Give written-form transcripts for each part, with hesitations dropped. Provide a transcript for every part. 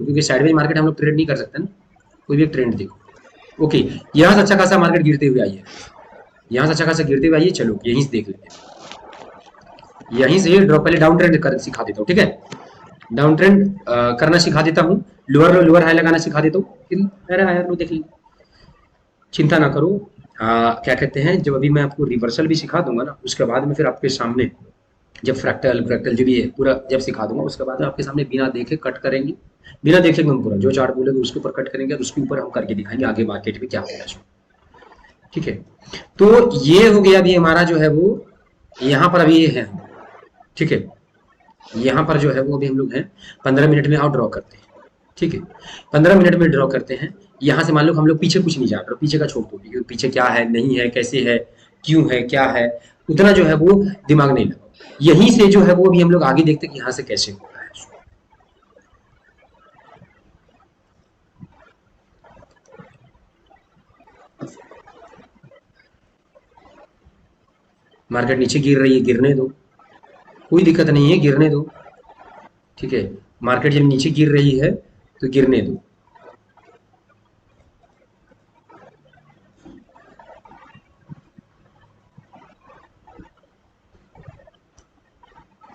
क्योंकि sideways market हम लोग ट्रेड नहीं कर सकते ना, कोई भी एक ट्रेंड देखो। ओके, यहाँ से अच्छा खासा मार्केट गिरते हुए आई है, यहाँ से अच्छा खासा गिरते हुए आई है, चलो यहीं से देख लेते हैं, यहीं से ड्रॉप, पहले डाउन ट्रेंड कर सिखा देता हूँ, ठीक है, डाउन ट्रेंड करना सिखा देता हूँ, लोअर लो लोअर हाई लगाना सिखा देता हूँ, फिर अरे हायर लो देख लेंगे, चिंता ना करो। क्या कहते हैं, जब अभी मैं आपको रिवर्सल भी सिखा दूंगा ना, उसके बाद में फिर आपके सामने जब फ्रैक्टल फ्रैक्टल जो भी है पूरा जब सिखा दूंगा, उसके बाद आपके सामने बिना देखे कट करेंगे, बिना देखे हम पूरा जो चार्ट बोलेगा उसके ऊपर कट करेंगे और उसके ऊपर हम करके दिखाएंगे आगे मार्केट में क्या होगा, ठीक है। तो ये हो गया अभी हमारा जो है वो, यहाँ पर अभी ये है, ठीक है, यहाँ पर जो है वो अभी हम लोग हैं 15 मिनट में आउट ड्रॉ करते हैं, ठीक है, 15 मिनट में ड्रॉ करते हैं। यहाँ से मान लो हम लोग पीछे कुछ नहीं जान रहे, पीछे का छोड़ दो, क्योंकि पीछे क्या है नहीं है कैसे है क्यों है क्या है, उतना जो है वो दिमाग नहीं लगा, यहीं से जो है वो अभी हम लोग आगे देखते हैं कि यहाँ से कैसे हो रहा है। मार्केट नीचे गिर रही है, गिरने दो, कोई दिक्कत नहीं है, गिरने दो, ठीक है, मार्केट जब नीचे गिर रही है तो गिरने दो,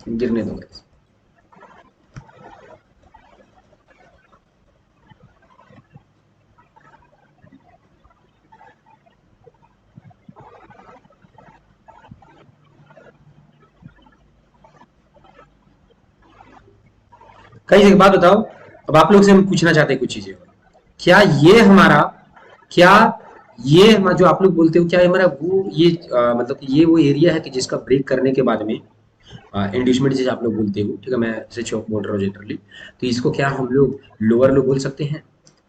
गिरने दो। कई एक बात बताओ, अब आप लोग से हम पूछना चाहते हैं कुछ चीजें, क्या ये हमारा, क्या ये हमारा जो आप लोग बोलते हो, क्या हमारा वो ये मतलब कि ये वो एरिया है कि जिसका ब्रेक करने के बाद में इंड्यूसमेंट जिसे आप लोग बोलते हो, ठीक है, मैं इसे चौक बोल रहा हूँ जनरली, तो इसको क्या हम लोग लोअर लो बोल सकते हैं?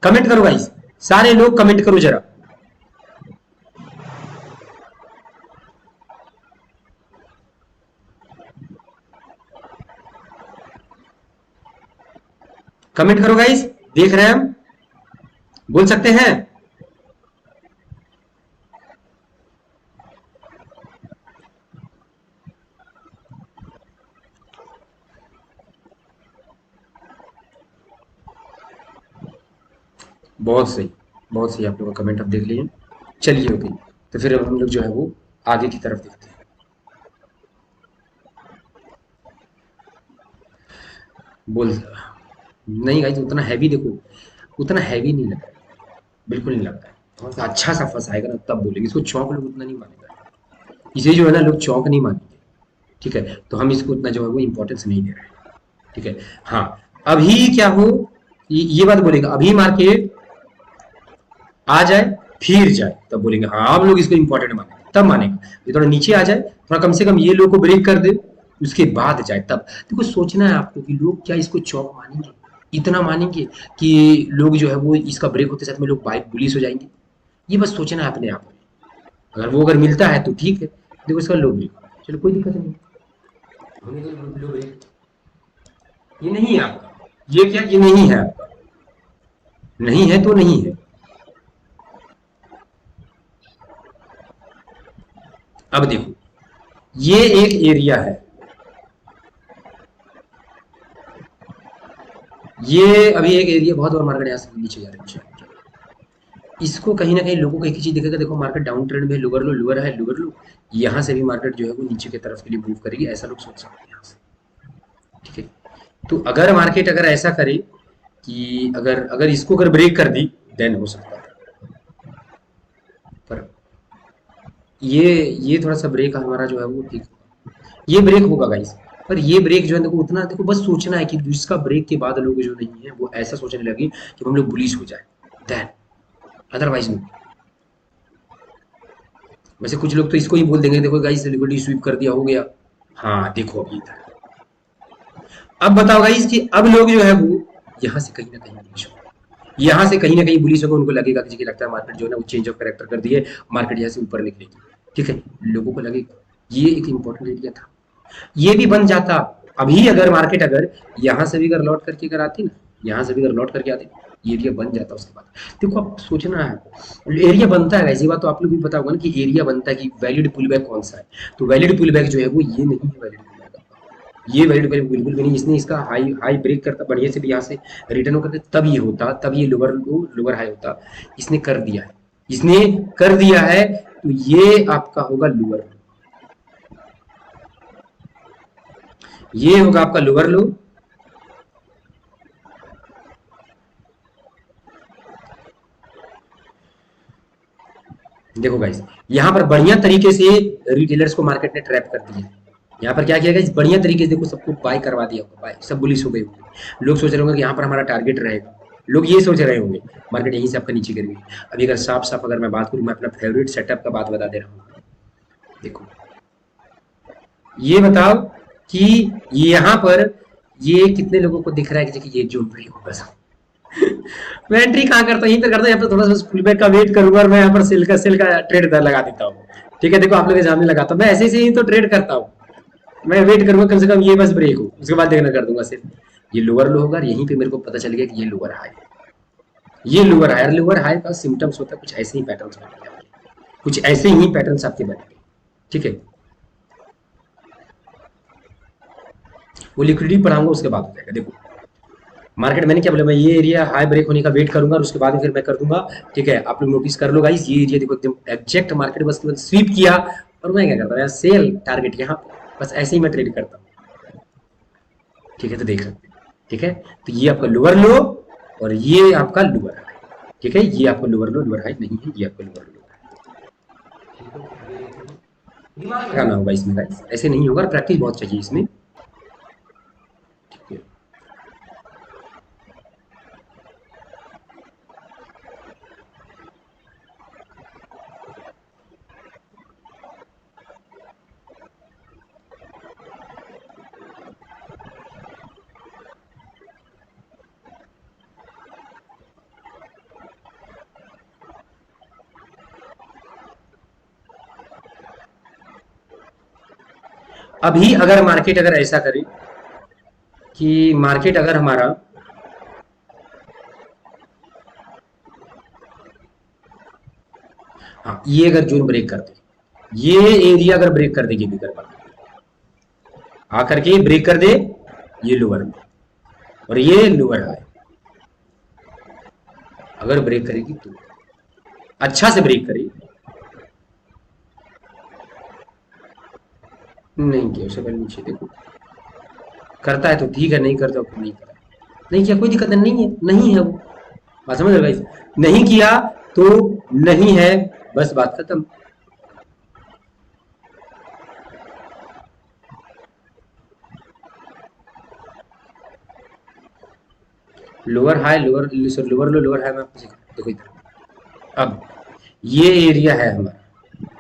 कमेंट करो गाइस, सारे लोग कमेंट करो जरा, कमेंट करो गाइस, देख रहे हैं हम, बोल सकते हैं? बहुत सही, बहुत सही, आप लोगों का कमेंट अब देख लिए, चलिए ओके, तो फिर अब हम लोग जो है वो आगे की तरफ देखते हैं। बोल नहीं गाइस, उतना हैवी देखो, उतना हैवी नहीं लगा, बिल्कुल नहीं लगता है, थोड़ा सा अच्छा सा फंसाएगा ना तब बोलेंगे, इसको चौंक लोग उतना नहीं मानेगा, इसे जो है ना लोग चौंक नहीं मानेंगे, ठीक है, तो हम इसको उतना जो है वो इंपॉर्टेंस नहीं दे रहे हैं, ठीक है। हाँ, अभी क्या हो, ये बात बोलेगा, अभी मार्केट आ जाए फिर जाए तब बोलेंगे हाँ आप लोग इसको इंपॉर्टेंट मानेंगे, तब मानेगा, ये थोड़ा नीचे आ जाए, थोड़ा कम से कम ये लोग को ब्रेक कर दे, उसके बाद जाए तब। देखो सोचना है आपको कि लोग क्या इसको चौक मानेंगे, इतना मानेंगे कि लोग जो है वो इसका ब्रेक होते साथ में लोग बाइक पुलिस हो जाएंगे, ये बस सोचना है अपने आप में, अगर वो अगर मिलता है तो ठीक है, देखो इसका लो ब्रेक, चलो कोई दिक्कत नहीं, लो ब्रेक, ये नहीं है आपका, ये क्या, ये नहीं है आपका, नहीं है तो नहीं है। अब देखो ये एक एरिया है, ये अभी एक एरिया बहुत बार मार्केट यहाँ से नीचे जा रही है, इसको कहीं ना कहीं लोगों को एक ही चीज दिखेगा, देखो मार्केट डाउन ट्रेंड में, लोअर लो लोअर है लोअर लो, यहाँ से भी मार्केट जो है वो नीचे की तरफ के लिए मूव करेगी, ऐसा लोग सोच सकते हैं यहाँ से, ठीक है। तो अगर मार्केट अगर ऐसा करे कि अगर अगर इसको अगर ब्रेक कर दी देन हो सकता है, पर ये थोड़ा सा ब्रेक हमारा जो है वो ठीक, ये ब्रेक होगा गाइस, पर ये ब्रेक जो है देखो उतना, देखो बस सोचना है कि इसका ब्रेक के बाद लोग जो नहीं है वो ऐसा सोचने लगे कि हम लोग बुलिश हो जाए, देन अदरवाइज नहीं। वैसे कुछ लोग तो इसको ही बोल देंगे, देखो गाइस लिक्विडिटी स्वीप कर दिया हो गया, हाँ देखो अभी इधर, अब बताओ गाइस कि अब लोग जो है वो यहाँ से कहीं ना कहीं बुलिश हो, यहाँ से कहीं ना कहीं बुलिश होगा, उनको लगेगा किसी को लगता है मार्केट जो है ना वो चेंज ऑफ कैरेक्टर कर दिए, मार्केट यहाँ से ऊपर निकलेगी, ठीक है, लोगों को लगेगा ये एक इंपॉर्टेंट एरिया था, ये भी बन जाता, अभी अगर मार्केट अगर यहाँ से भी अगर लौट करके अगर आती ना, यहाँ से भी अगर लौट करके आती, एरिया बन जाता, उसके बाद देखो अब सोचना है एरिया बनता है, ऐसी बात तो आप लोग भी पता होगा ना कि एरिया बनता है कि वैलिड पुल बैक कौन सा है, तो वैलिड पुल बैक जो है वो ये नहीं है, वैलिड पुल बैक ये वैलिड बिल्कुल भी नहीं। इसने इसका हाई हाई ब्रेक करता बढ़िया से भी यहाँ से रिटर्न होकर तब ये होता, तब ये लोअर लो लोअर हाई होता। इसने कर दिया है, इसने कर दिया है, तो ये आपका होगा लोअर, ये होगा आपका लोअर लो। देखो गाइस, यहाँ पर बढ़िया तरीके से रिटेलर्स को मार्केट ने ट्रैप कर दिया। यहाँ पर क्या किया गाइस, बढ़िया तरीके से देखो सबको बाय करवा दिया होगा, बाय सब बुलिश हो गए होंगे। लोग सोच रहे होंगे कि यहाँ पर हमारा टारगेट रहेगा, लोग ये सोच रहे होंगे मार्केट यहीं से आपका नीचे गिर गई। अभी अगर साफ साफ अगर मैं बात करूँ, मैं अपना फेवरेट सेटअप का बात बता दे रहा हूँ। देखो ये बताओ कि यहाँ पर ये कितने लोगों को दिख रहा है कि ये जोन ब्रेक होगा सब। मैं एंट्री कहाँ करता हूँ, यहीं पर करता हूँ। यहाँ पर थोड़ा सा फुल बैक का वेट करूंगा और मैं यहाँ पर सेल का ट्रेड दर लगा देता हूँ। ठीक है, देखो आप लोग के सामने लगाता हूँ, मैं ऐसे ही तो ट्रेड करता हूँ। मैं वेट करूंगा कम से कम ये बस ब्रेक हो, उसके बाद देखना कर दूंगा सिर्फ। ये लोअर लो होगा, यहीं पे मेरे को पता चल गया कि ये लोअर हाई, ये लोअर हाई का सिम्टम्स होता है, कुछ ऐसे ही पैटर्न्स बनेंगे आपके, कुछ ऐसे ही पैटर्न्स आपके बनेंगे। ठीक है, वो लिक्विडिटी पढ़ाऊंगा उसके बाद हो जाएगा। देखो मार्केट मैंने क्या बोला, मैं ये एरिया हाई ब्रेक होने का वेट करूंगा और उसके बाद फिर मैं कर दूंगा। ठीक है, आप लोग नोटिस कर लो गाइस, ये एरिया देखो एकदम एग्जैक्ट मार्केट बस स्वीप किया, और मैं क्या करता हूँ सेल टारगेट यहाँ, बस ऐसे ही मैं ट्रेड करता हूँ। ठीक है, तो देख सकते हैं। ठीक है, तो ये आपका लोअर लो और ये आपका लोअर हाई। ठीक है, ये आपका लोअर लो लोअर हाई नहीं है, ये आपका लोअर लो। दिमाग लगाना होगा इसमें गाइस, ऐसे नहीं होगा, प्रैक्टिस बहुत चाहिए इसमें। ठीक है, अभी अगर मार्केट अगर ऐसा करे कि मार्केट अगर हमारा हाँ ये अगर जोन ब्रेक कर दे, ये एरिया अगर ब्रेक कर देगी बिगर पर आकर के ब्रेक कर दे, ये लोअर में और ये लोअर हाई अगर ब्रेक करेगी तो अच्छा से ब्रेक करेगी। नहीं किया उससे पहले नीचे देखो, करता है तो ठीक है, नहीं करता तो नहीं करता, नहीं किया कोई दिक्कत नहीं है, नहीं है वो। बात समझ रहे हो? नहीं किया तो नहीं है, बस बात खत्म। Lower high lower sorry lower लो लोअर हाई में आपको देखो इधर। अब ये एरिया है हमारा,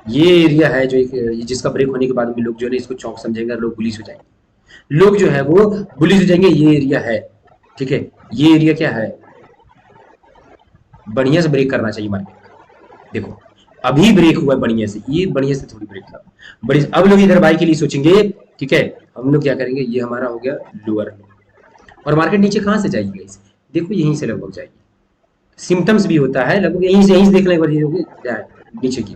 ये एरिया है जो एक जिसका ब्रेक होने के बाद में लोग जो है इसको चौक समझेंगे और लोग बुलिश हो जाएंगे, लोग जो है वो बुलिश हो जाएंगे। ये एरिया है, ठीक है, ये एरिया क्या है, बढ़िया से ब्रेक करना चाहिए मार्केट। देखो अभी ब्रेक हुआ है बढ़िया से, ये बढ़िया से थोड़ी ब्रेक था बड़ी। अब लोग इधर बाई के लिए सोचेंगे, ठीक है, हम लोग क्या करेंगे, ये हमारा हो गया लोअर, और मार्केट नीचे कहां से जाएगी गाइस, देखो यहीं से लगभग जाएगी। सिम्टम्स भी होता है लगभग यहीं से देख लें एक बार, ये होगी नीचे की।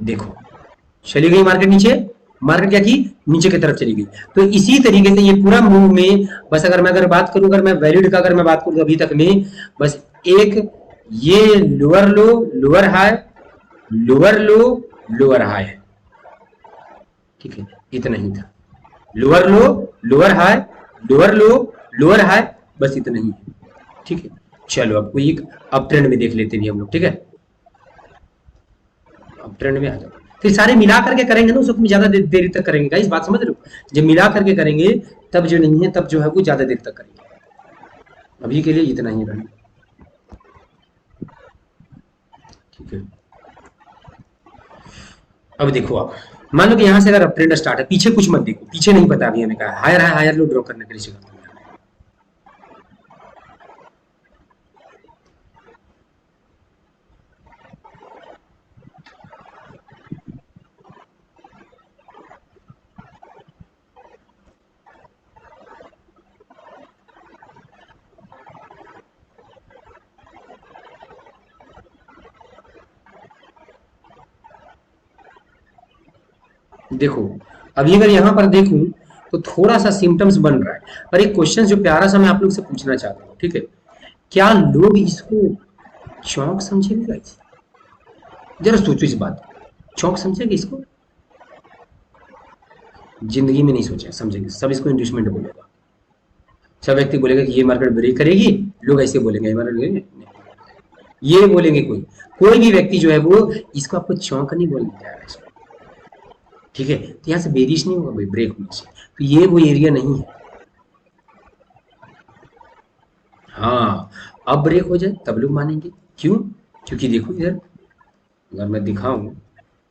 देखो चली गई मार्केट नीचे, मार्केट क्या की नीचे की तरफ चली गई। तो इसी तरीके से ये पूरा मूव में बस अगर मैं बात करूं, अगर मैं वैलिड का अगर मैं बात करूं अभी तक में, बस एक ये लोअर लो लोअर हाई, लोअर लो लोअर हाई है। ठीक है, इतना ही था, लोअर लो लोअर हाई, लोअर लो लोअर हाई, बस इतना ही है। ठीक है, चलो अब कोई एक अप ट्रेंड में देख लेते हैं हम लोग। ठीक है, अप ट्रेंड में आ जाओ, फिर सारे मिला करके करेंगे ना उसको ज्यादा देर तक करेंगे गाइस, बात समझ रहे हो, जब मिला करके करेंगे तब जो नहीं है तब जो है वो ज्यादा देर तक करेंगे। अभी के लिए इतना ही रहना। ठीक है, अब देखो आप मान लो कि यहाँ से अगर अप ट्रेंड स्टार्ट है, पीछे कुछ मत देखो, पीछे नहीं पता अभी हमें कहा हायर है, हायर लो ड्रॉ करने के लिए सिखाता हूँ। देखो अभी अगर यहाँ पर देखूं तो थोड़ा सा सिम्टम्स बन रहा है। पर एक क्वेश्चन जो प्यारा सा मैं आप लोग से पूछना चाहता हूँ, ठीक है, क्या लोग इसको चौक समझेंगे गाइस? जरा सोचो इस बात को। चौक समझेंगे इसको? जिंदगी में नहीं सोचे समझेंगे, सब इसको इंड्यूसमेंट बोलेगा। सब व्यक्ति बोलेगा कि ये मार्केट ब्रेक करेगी, लोग ऐसे बोलेंगे ये मार्केट ब्रेक नहीं। ये बोलेंगे कोई कोई भी व्यक्ति जो है वो इसको आपको चौंक नहीं बोलने जा रहा है इसको, ठीक है। तो यहाँ से बेरिश नहीं होगा भाई ब्रेक होने से, तो ये वो एरिया नहीं है। हाँ, अब ब्रेक हो जाए तब लोग मानेंगे। क्यों? क्योंकि देखो इधर अगर मैं दिखाऊं,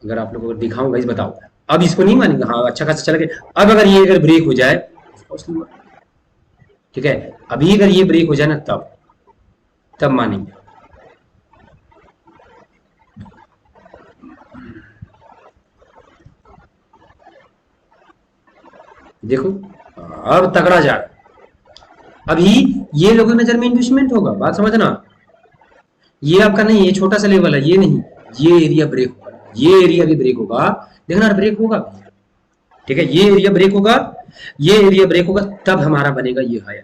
अगर आप लोगों को दिखाऊं गाइस, बताओ अब इसको नहीं मानेंगे। हाँ अच्छा खासा चला गया। अब अगर ये अगर ब्रेक हो जाए, ठीक है, अभी अगर ये ब्रेक हो जाए ना तब मानेंगे। देखो अब तगड़ा जा रहा है। अभी ये लोगों की नजर में इन्वेस्टमेंट होगा, बात समझना। ये आपका नहीं, ये छोटा सा लेवल है, ये नहीं, ये एरिया ब्रेक होगा, ये एरिया भी ब्रेक होगा। देखना ब्रेक होगा, ठीक है, ये एरिया ब्रेक होगा, ये एरिया ब्रेक होगा, तब हमारा बनेगा ये हायर।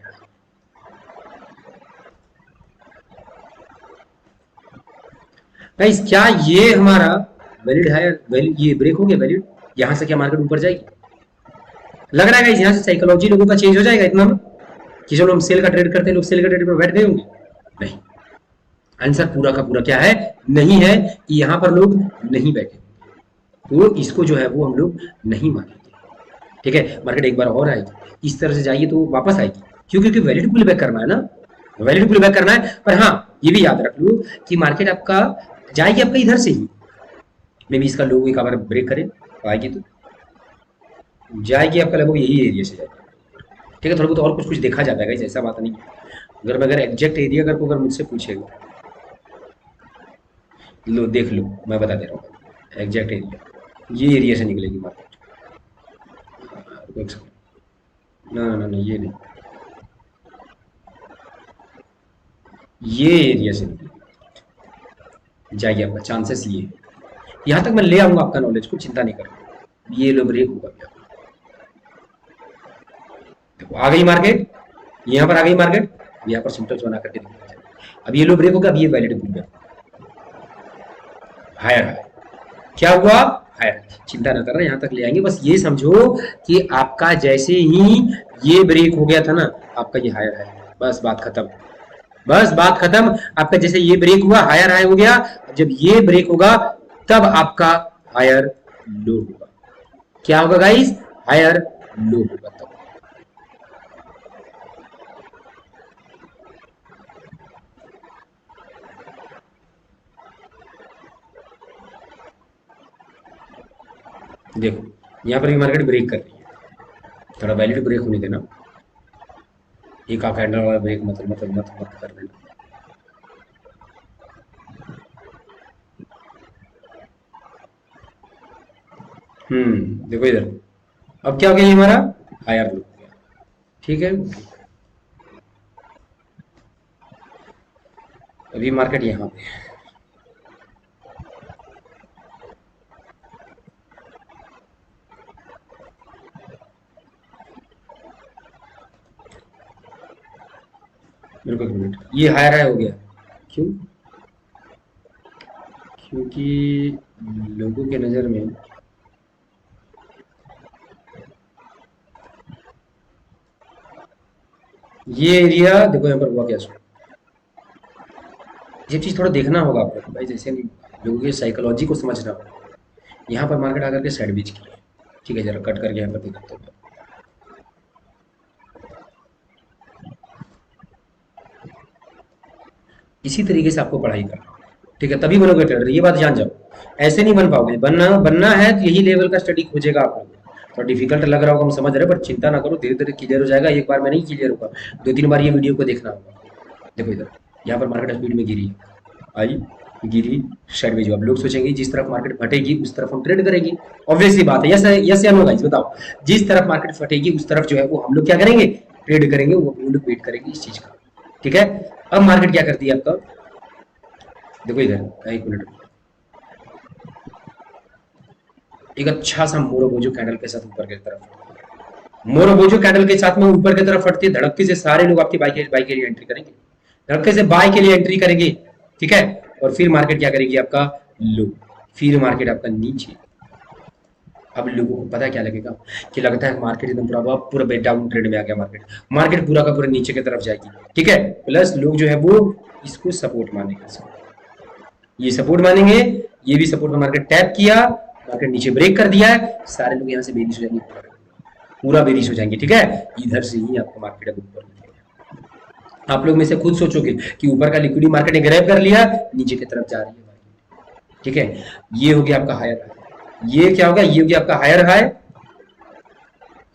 गाइस क्या ये हमारा वैलिड हायर, वैलिड ये ब्रेक हो गया वैलिड? यहां से क्या मार्केट ऊपर जाएगी? लग रहा है गाइस यहाँ से साइकोलॉजी लोगों का चेंज हो जाएगा इतना में कि चलो हम सेल का ट्रेड करते हैं, लोग सेल का ट्रेड पर बैठ गए होंगे? नहीं, आंसर पूरा का पूरा क्या है? नहीं है कि यहाँ पर लोग नहीं बैठे, तो इसको जो है वो हम लोग नहीं मानेंगे, ठीक है। मार्केट एक बार और आएगी, इस तरह से जाइए तो वापस आएगी। क्यों? क्योंकि वैलिड पुल बैक करना है ना, वैलिड पुल बैक करना है। पर हाँ ये भी याद रख लो कि मार्केट आपका जाएगी आपका इधर से ही, मे भी इसका लोग एक बार ब्रेक करे आएगी तो जाएगी आपका लगभग यही एरिया से जाएगी, ठीक है। थोड़ा बहुत और कुछ कुछ देखा जाता है गाइस, ऐसा बात नहीं है। अगर एग्जैक्ट एरिया अगर मुझसे पूछेगा, लो देख लो, मैं बता दे रहा हूँ एग्जैक्ट एरिया, ये एरिया से निकलेगी मार्केट। ना ना ना ये नहीं, ये एरिया से निकलेगी, जाइए आपका चांसेस ये है। यहाँ तक मैं ले आऊंगा आपका नॉलेज को, चिंता नहीं करना। ये लो ब्रेक होगा, देखो आ गई मार्केट, यहाँ पर आ गई मार्केट, यहाँ पर सिम्टम्स बना करके दिखाया। अब ये लो ब्रेक होगा, अब ये वैलिड पुल बैक हायर है। क्या हुआ? हायर। चिंता न करना, यहाँ तक ले आएंगे। बस ये समझो कि आपका जैसे ही ये ब्रेक हो गया था ना, आपका ये हायर है, बस बात खत्म, बस बात खत्म। आपका जैसे ये ब्रेक हुआ हायर हाई हो गया, जब ये ब्रेक होगा तब आपका हायर लो होगा। क्या होगा गाइस? हायर लो होगा तब। देखो यहाँ पर भी मार्केट ब्रेक कर रही है, थोड़ा वैलिड ब्रेक होने देना। एक हाफ हैंडल वाला ब्रेक मत कर देना। देखो इधर अब क्या हो गया, ये हमारा हायर लो हो गया, ठीक है। अभी मार्केट यहाँ पे मेरे को एक मिनट, ये हायर हाई हो गया। क्यों? क्योंकि लोगों के नजर में ये एरिया देखो, यहाँ पर हुआ क्या? ये चीज थोड़ा देखना होगा आपको भाई, जैसे नहीं, लोगों की साइकोलॉजी को समझना होगा। यहाँ पर मार्केट आकर के सैंडविच की है, ठीक है, जरा कट करके यहाँ पर दिखाता हूँ। इसी तरीके से आपको पढ़ाई करना, ठीक है, तभी बनोगे ट्रेडर, ये बात जान जाओ। ऐसे नहीं बन पाओगे, बनना है तो यही लेवल का स्टडी खोजेगा आप लोग। तो डिफिकल्ट लग रहा होगा, हम समझ रहे हैं, पर चिंता ना करो, धीरे धीरे क्लियर हो जाएगा। एक बार में नहीं क्लियर होगा, 2-3 बार ये वीडियो को देखना होगा। देखो इधर यहाँ पर मार्केट स्पीड में गिरी, आई, गिरी, साइडवेज। अब लोग सोचेंगे जिस तरफ मार्केट फटेगी उस तरफ हम ट्रेड करेंगे, ऑब्वियसली बात है। यस या नो गाइस बताओ, जिस तरफ मार्केट फटेगी उस तरफ जो है वो हम लोग क्या करेंगे? ट्रेड करेंगे, वो हम लोग वेट करेंगे इस चीज का, ठीक है। अब मार्केट क्या करती है आपका, देखो इधर, एक मिनट, एक अच्छा सा मोरोबोजो कैंडल के साथ ऊपर की तरफ, मोरोबोजो कैंडल के साथ में ऊपर की तरफ फटती है, धड़के से सारे लोग आपकी बाई के लिए एंट्री करेंगे, धड़के से बाय के लिए एंट्री करेंगे, ठीक है। और फिर मार्केट क्या करेगी आपका, लो, फिर मार्केट आपका नीचे। अब लोगों को पता क्या लगेगा कि लगता है मार्केट एकदम पूरा बेड डाउन ट्रेंड में आ गया, मार्केट पूरा का पूरा नीचे की तरफ जाएगी, ठीक है। प्लस लोग जो है वो इसको सपोर्ट मानेंगे, ये सपोर्ट मानेंगे, ये भी सपोर्ट का मार्केट टैप किया, मार्केट नीचे ब्रेक कर दिया है, सारे लोग यहाँ से बेरिश हो जाएंगे, पूरा बेरिश हो जाएंगे, ठीक है। इधर से ही आपका मार्केट अब ऊपर, आप लोग में से खुद सोचोगे कि ऊपर का लिक्विडिटी मार्केट ने ग्रैब कर लिया, नीचे की तरफ जा रही है मार्केट, ठीक है। ये हो गया आपका हायर हाई, ये क्या होगा, ये हो गया आपका हायर हाई।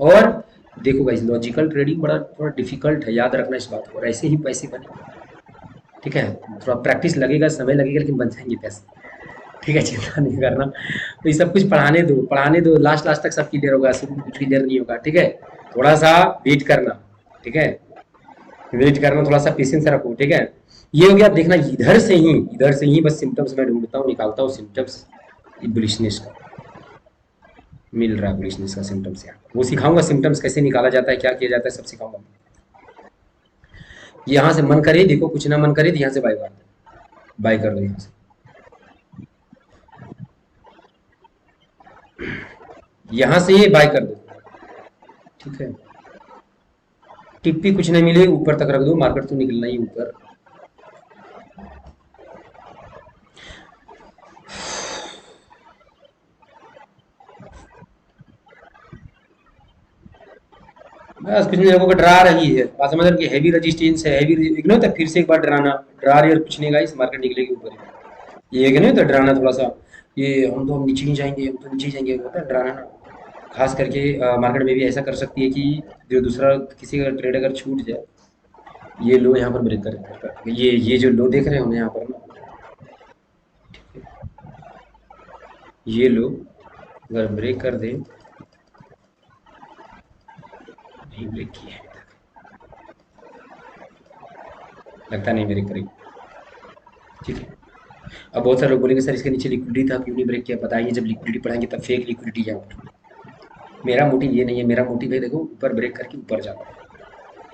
और देखो गाइस, लॉजिकल ट्रेडिंग बड़ा थोड़ा डिफिकल्ट है, याद रखना इस बात को, और ऐसे ही पैसे बने, ठीक है। थोड़ा प्रैक्टिस लगेगा, समय लगेगा, लेकिन बन जाएंगे पैसे, ठीक है, चिंता नहीं करना। तो ये सब कुछ पढ़ाने दो, लास्ट तक सब क्लियर होगा, शुरू में कुछ क्लियर नहीं होगा, ठीक है। थोड़ा सा वेट करना, ठीक है, वेट करना, थोड़ा सा पेशेंस रखो, ठीक है। ये हो गया, देखना इधर से ही बस सिम्टम्स मैं ढूंढता हूँ, निकालता हूँ सिम्टम्स बुलिशनेस का, मिल रहा है बुलिशनेस का सिम्टम्स, यहाँ वो सिखाऊंगा, सिम्टम्स कैसे निकाला जाता है, क्या किया जाता है, सब सिखाऊंगा। यहाँ से मन करे, देखो कुछ ना मन करे तो यहाँ से बाय कर दो, बाय कर दो यहाँ से, यहाँ से ये बाय कर दो, ठीक है। टिप भी कुछ नहीं मिले, ऊपर तक रख दो, मार्केट तो निकलना ही ऊपर। बस कुछ नहीं, लोगों को डरा रही है, बात समझ रहे, हैवी रेजिस्टेंस है, हैवी इग्नोर होता है, फिर से एक बार डराना, डरा रही है, और कुछ नहीं गाइस, मार्केट निकलेगी ऊपर, ये नहीं होता डराना थोड़ा सा, ये हम नीचे ही जाएंगे, हम तो नीचे ही जाएंगे, होता है डराना ना। खास करके मार्केट में भी ऐसा कर सकती है कि जो दूसरा किसी का ट्रेड अगर छूट जाए, ये लो यहाँ पर ब्रेक कर, ये जो लो देख रहे हैं यहाँ पर ना, ये लो अगर ब्रेक कर दे, नहीं ब्रेक किया है, लगता नहीं ब्रेक करेगी, ठीक है। अब बहुत सारे लोग बोलेंगे सर इसके नीचे लिक्विडिटी था, क्यों नहीं ब्रेक किया, बताइए, जब लिक्विडिटी पढ़ाएंगे तब फेक लिक्विडिटी या मेरा मोटिव ये नहीं है, मेरा मोटिव है देखो ऊपर ब्रेक करके ऊपर जाना,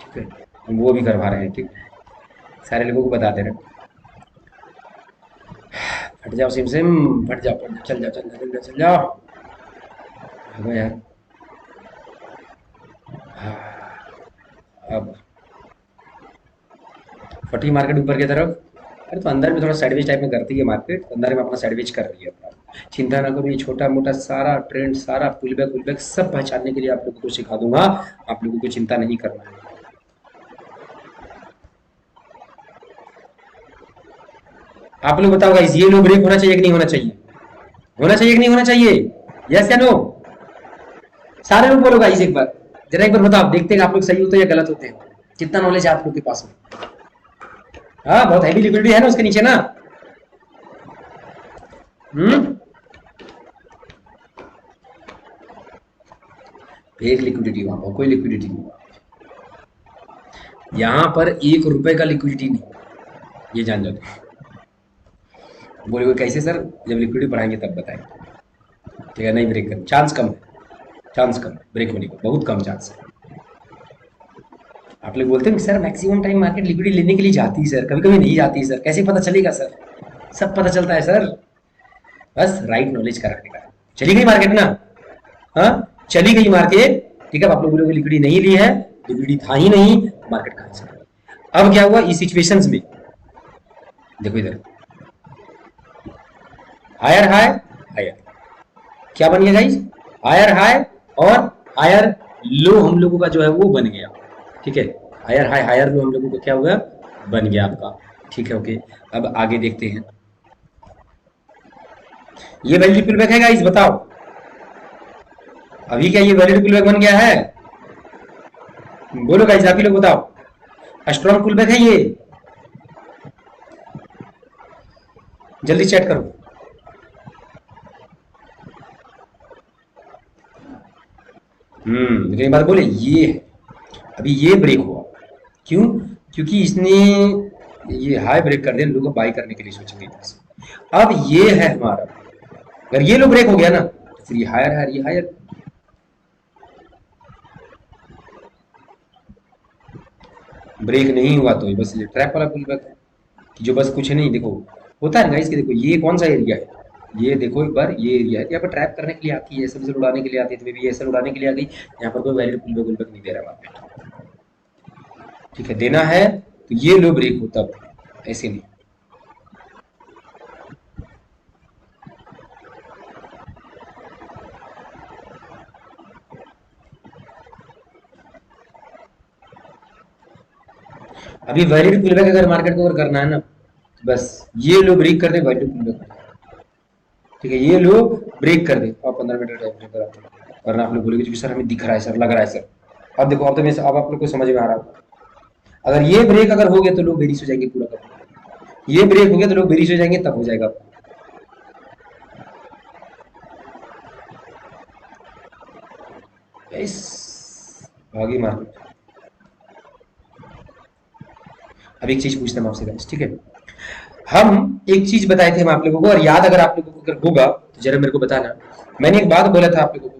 ठीक है, हम वो भी करवा रहे हैं, ठीक, सारे लोगों को बताते रहे। फट जाओ सिम, फट जाओ, चल जाओ, हो यार। अब फटी मार्केट ऊपर की तरफ, अरे तो अंदर में थोड़ा साइडवेज टाइप में करती है मार्केट, तो अंदर में अपना साइडवेज कर रही है अपना, चिंता ना करो, ये छोटा मोटा सारा ट्रेंड, सारा पुल बैक सब पहचानने के लिए आप लोगों को सिखा दूंगा, आप लोगों को चिंता नहीं करना है। आप लोग बताओ गाइस, ये लो ब्रेक होना चाहिए कि नहीं होना चाहिए, होना चाहिए कि नहीं होना चाहिए, यस या नो, सारे लोग बोलो गाइस, एक बार जरा एक बार बताओ, देखते हैं आप लोग सही होते हैं या गलत होते हैं, कितना नॉलेज है आप लोग के पास में। हाँ, बहुत हैवी लिक्विडिटी है ना उसके नीचे ना, एक लिक्विडिटी वहां पर, कोई लिक्विडिटी नहीं, यहां पर 1 रुपए का लिक्विडिटी नहीं, ये जान जाओ। बोले कैसे सर, जब लिक्विडिटी बढ़ाएंगे तब बताएंगे, ठीक है। नहीं ब्रेक कर, चांस कम है, चांस कम ब्रेक होने का, बहुत कम चांस है। आप लोग बोलते हैं sir maximum time market liquidity लेने के लिए जाती है सर, कभी कभी नहीं जाती है सर, कैसे पता चलेगा सर, सब पता चलता है सर, बस राइट नॉलेज का रखने का। चली गई मार्केट ना, हाँ चली गई मार्केट, ठीक है। आप लोगों ने लिक्विडिटी नहीं ली है, लिक्विडिटी था ही नहीं, मार्केट कहां से, अब क्या हुआ इस सिचुएशंस में, देखो इधर हायर हाई, हायर क्या बन गया गाइस, हायर हाई और हायर लो हम लोगों का जो है वो बन गया, ठीक है। हायर हाई हायर लो हम लोगों को क्या होगा, बन गया आपका, ठीक है, ओके। अब आगे देखते हैं, ये वैलिड पुलबैक है गाइस, बताओ अभी क्या ये वैलिड पुलबैक बन गया है, बोलो गाइस, आप ही लोग बताओ, स्ट्रॉन्ग पुलबैक है ये, जल्दी चैट करो। लेकिन बात बोले ये अभी ये ब्रेक हुआ, क्यों, क्योंकि इसने ये हाई ब्रेक कर दिया, लोग बाई करने के लिए सोचेंगे। अब ये है हमारा, अगर ये लो ब्रेक हो गया ना तो फिर ये हायर हायर, ये हायर। ब्रेक नहीं हुआ तो बस ये ट्रैप वाला पुल बैक है कि जो बस कुछ नहीं, देखो होता है ना इसके, देखो ये कौन सा एरिया है, ये देखो एक बार ये एरिया है, यहाँ पर ट्रैप करने के लिए आती है, एसएल उड़ाने के लिए आती है, तो मे बी एसएल उड़ाने के लिए आ गई। यहाँ पर कोई वैलिड पुल बैक नहीं दे रहा मार्केट, ठीक है। देना है तो ये लो ब्रेक हो तब, ऐसे नहीं। अभी वैलिड पुल बैक अगर मार्केट को अगर करना है ना, बस ये लो ब्रेक कर दे, वैलिड पुल बैक, ठीक है। ये लो ब्रेक कर दे और 15 मिनट टाइम फ्रेम पर आते हैं, वरना आप लोग बोलेंगे सर हमें दिख रहा है सर, लग रहा है सर। अब देखो, अब तो मैं अब आप लोग को समझ में आ रहा होगा, अगर ये ब्रेक अगर हो गया तो लोग बेरिश हो जाएंगे पूरा का पूरा, ये ब्रेक हो गया तो लोग बेरिश हो जाएंगे, तब हो जाएगा। भागी मार्केट। अब एक चीज पूछता हूँ आपसे गाइस, ठीक है। हम एक चीज बताए थे हम आप लोगों को, और याद अगर आप लोगों को अगर होगा तो जरा मेरे को बताना। मैंने एक बात बोला था आप लोगों को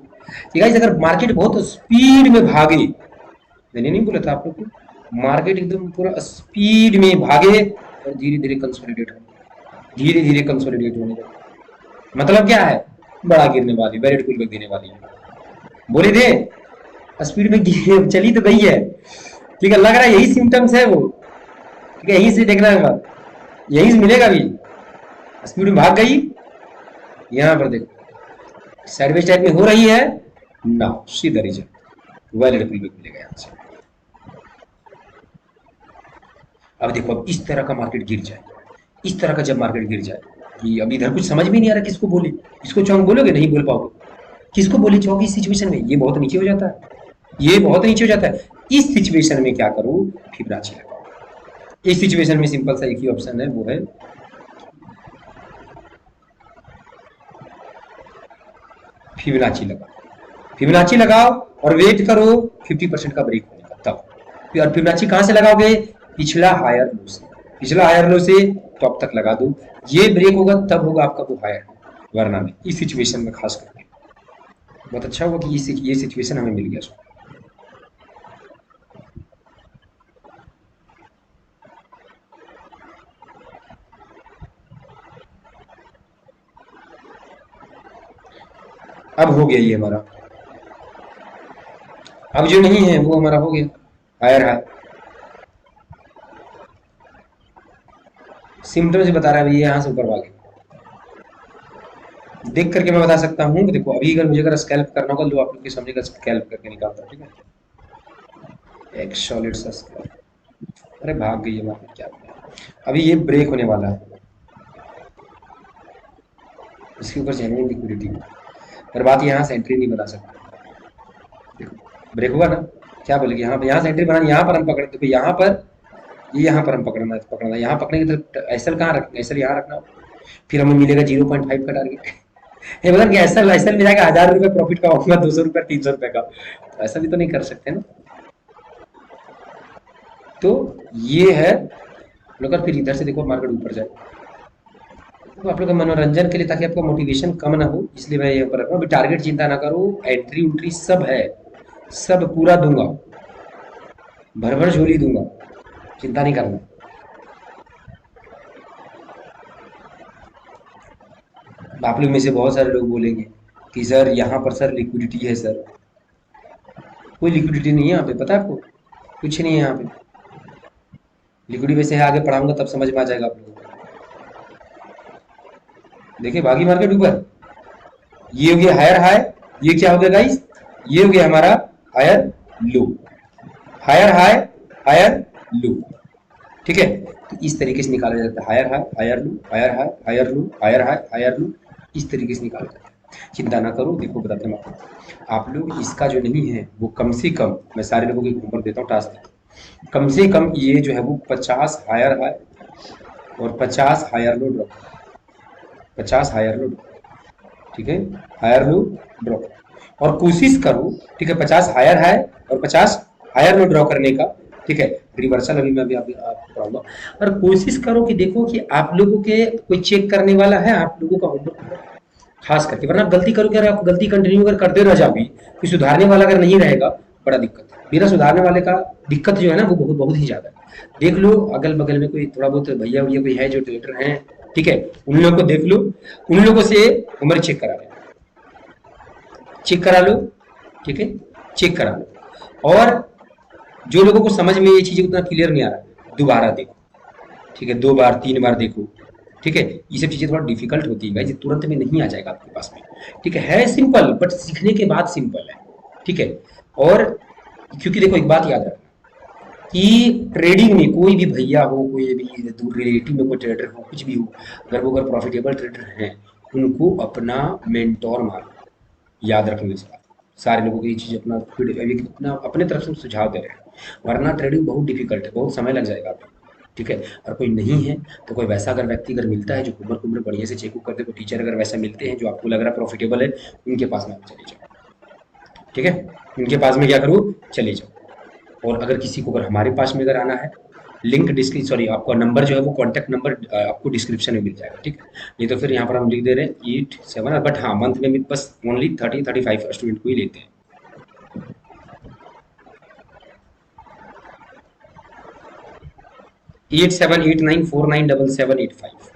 कि गाइस अगर मार्केट बहुत स्पीड में भागे, मैंने नहीं बोला था आप लोगों को, मार्केट एकदम पूरा स्पीड में भागे और धीरे धीरे कंसोलिडेट हो, धीरे धीरे कंसोलिडेट होने लगे, मतलब क्या है, बड़ा गिरने वाली, वैलिड पुल बैक देने वाली है, बोले थे स्पीड में चली तो गई है, ठीक है। लग रहा है यही सिम्टम्स है वो, ठीक है। यहीं से देखना है बात, यहीं से मिलेगा भी, स्पीड में भाग गई, यहां पर देखो साइड बाई साइड में हो रही है ना, सीधा रिजल्ट वैलिड पुल बैक मिलेगा यहां से। अब देखो, अब इस तरह का मार्केट गिर जाए, इस तरह का जब मार्केट गिर जाए कि अब इधर कुछ समझ में नहीं आ रहा, किसको बोले, किसको चौंक बोलोगे, नहीं बोल पाओगे, किसको बोले चौंक इस सिचुएशन में, ये बहुत नीचे हो जाता है, ये बहुत नीचे हो जाता है। इस सिचुएशन में क्या करूं, फिबोनाची लगाओ। इस सिचुएशन में सिंपल सा एक ही ऑप्शन है, वो है फिबोनाची लगाओ। फिबोनाची लगाओ और वेट करो 50% का ब्रेक होने का, तब। और फिबोनाची कहां से लगाओगे, पिछला हायर लो से, पिछला हायर लो से टॉप तक लगा दो, ये ब्रेक होगा तब होगा आपका वो हायर, वरना नहीं। इस सिचुएशन में खास करके बहुत अच्छा हुआ कि ये सिचुएशन हमें मिल गया। अब हो गया ये हमारा, अब जो नहीं है वो हमारा हो गया हायर हाई। सिम्टम से बता रहा है, ये यहां से ऊपर भागे, देख करके मैं बता सकता हूँ कि देखो अभी अगर मुझे अगर स्कैल्प करना होगा तो आप लोग के सामने का स्कैल्प करके निकालता हूँ, ठीक है। एक सॉलिड सा स्कैल्प, अरे भाग गई है मार्केट, क्या अभी ये ब्रेक होने वाला है, इसके ऊपर जेन्युइन लिक्विडिटी, पर बात यहाँ से एंट्री नहीं बना सकते। देखो ब्रेक होगा ना, क्या बोलेगी, यहाँ से एंट्री बनानी, यहाँ पर हम पकड़े, देखो यहाँ पर, ये यहाँ पर हम पकड़ना, यहाँ पकड़ेंगे तो एसएल कहाँ रखना, एसएल यहाँ रखना, फिर हमें मिलेगा 0.5 का टारगेट। ये मतलब कि एसएल एसएल में जाएगा 1000 रुपये प्रॉफिट का होगा, 200 रुपये 300 रुपये का, तो ऐसा भी तो नहीं कर सकते ना। तो ये है लोग, फिर इधर से देखो मार्केट ऊपर जाए, तो आप लोग का मनोरंजन के लिए, ताकि आपका मोटिवेशन कम ना हो, इसलिए मैं यहाँ पर रख रहा हूँ। टारगेट चिंता ना करो, एंट्री उंट्री सब है, सब पूरा दूंगा, भर भर झोली दूंगा, चिंता नहीं करना। आप लोग में से बहुत सारे लोग बोलेंगे कि सर यहाँ पर सर लिक्विडिटी है, सर कोई लिक्विडिटी नहीं है यहाँ पे, पता है आपको, कुछ नहीं है यहाँ पे लिक्विडिटी। वैसे आगे पढ़ाऊंगा तब समझ में आ जाएगा आप लोगों को। देखिए भागी मार्केट ऊपर, ये हो गया हायर हाई, ये क्या हो गया गाइस, ये हो गया हमारा higher low, higher high higher low, ठीक है। तो इस तरीके से निकाला जाता है, higher high higher low, higher high higher low, higher high higher low, इस तरीके से निकाला जाता है। चिंता ना करो, देखो बताते हैं आप लोग, इसका जो नहीं है वो कम से कम, मैं सारे लोगों को होमवर्क देता हूँ टास्क, कम से कम ये जो है वो 50 हायर हाई और 50 higher low drop, 50 higher low, ठीक है, हायर लो ड्रॉप, और कोशिश करो, ठीक है, 50 हायर हाई और 50 हायर लो ड्रॉ करने का, ठीक है। रिवर्सल अभी मैं भी आपको पढ़ाऊंगा, और कोशिश करो कि देखो कि आप लोगों के कोई चेक करने वाला है, आप लोगों का होमवर्क खास करके, वरना आप गलती करोगे, अगर आप गलती कंटिन्यू अगर करते रह जाओगे, कोई सुधारने वाला अगर नहीं रहेगा, बड़ा दिक्कत है। बिना सुधारने वाले का दिक्कत जो है ना वो बहुत बहुत ही ज्यादा है। देख लो अगल बगल में कोई थोड़ा बहुत भैया भैया कोई है जो ट्रेडर हैं, ठीक है, उन लोगों को देख लो, उन लोगों से उम्र चेक करा लो, चेक करा लो, ठीक है, चेक करा लो। और जो लोगों को समझ में ये चीजें उतना क्लियर नहीं आ रहा, दोबारा देखो, ठीक है, 2 बार 3 बार देखो, ठीक है। ये सब चीजें थोड़ा डिफिकल्ट होती है गाइस, तुरंत में नहीं आ जाएगा आपके पास में, ठीक है सिंपल, बट सीखने के बाद सिंपल है, ठीक है। और क्योंकि देखो एक बात याद रखना कि ट्रेडिंग में कोई भी भैया हो, कोई भी दूर रिलेटिव में कोई ट्रेडर हो, कुछ भी हो, अगर वो अगर प्रॉफिटेबल ट्रेडर हैं, उनको अपना मेंटोर मानो, याद रखना इस बात। सारे लोगों को ये चीज अपना अपने तरफ से सुझाव दे रहे हैं, वरना ट्रेडिंग बहुत डिफिकल्ट है, बहुत समय लग जाएगा आपको, ठीक है। और कोई नहीं है तो कोई वैसा अगर व्यक्ति अगर मिलता है जो उम्र उम्र बढ़िया से चेकअप करते, कोई टीचर अगर वैसा मिलते हैं जो आपको लग रहा है प्रॉफिटेबल है, उनके पास में आप चले जाओ, ठीक है, उनके पास में क्या करो, चले जाओ। और अगर किसी को अगर हमारे पास में अगर आना है, लिंक डिस्क्रिप्शन, सॉरी आपका नंबर जो है वो कॉन्टैक्ट नंबर आपको डिस्क्रिप्शन में मिल जाएगा, ठीक है। नहीं तो फिर यहाँ पर हम लिख दे रहे हैं 8 7, बट हाँ मंथ में बस ओनली 30-35 स्टूडेंट को ही लेते हैं। 8789497785,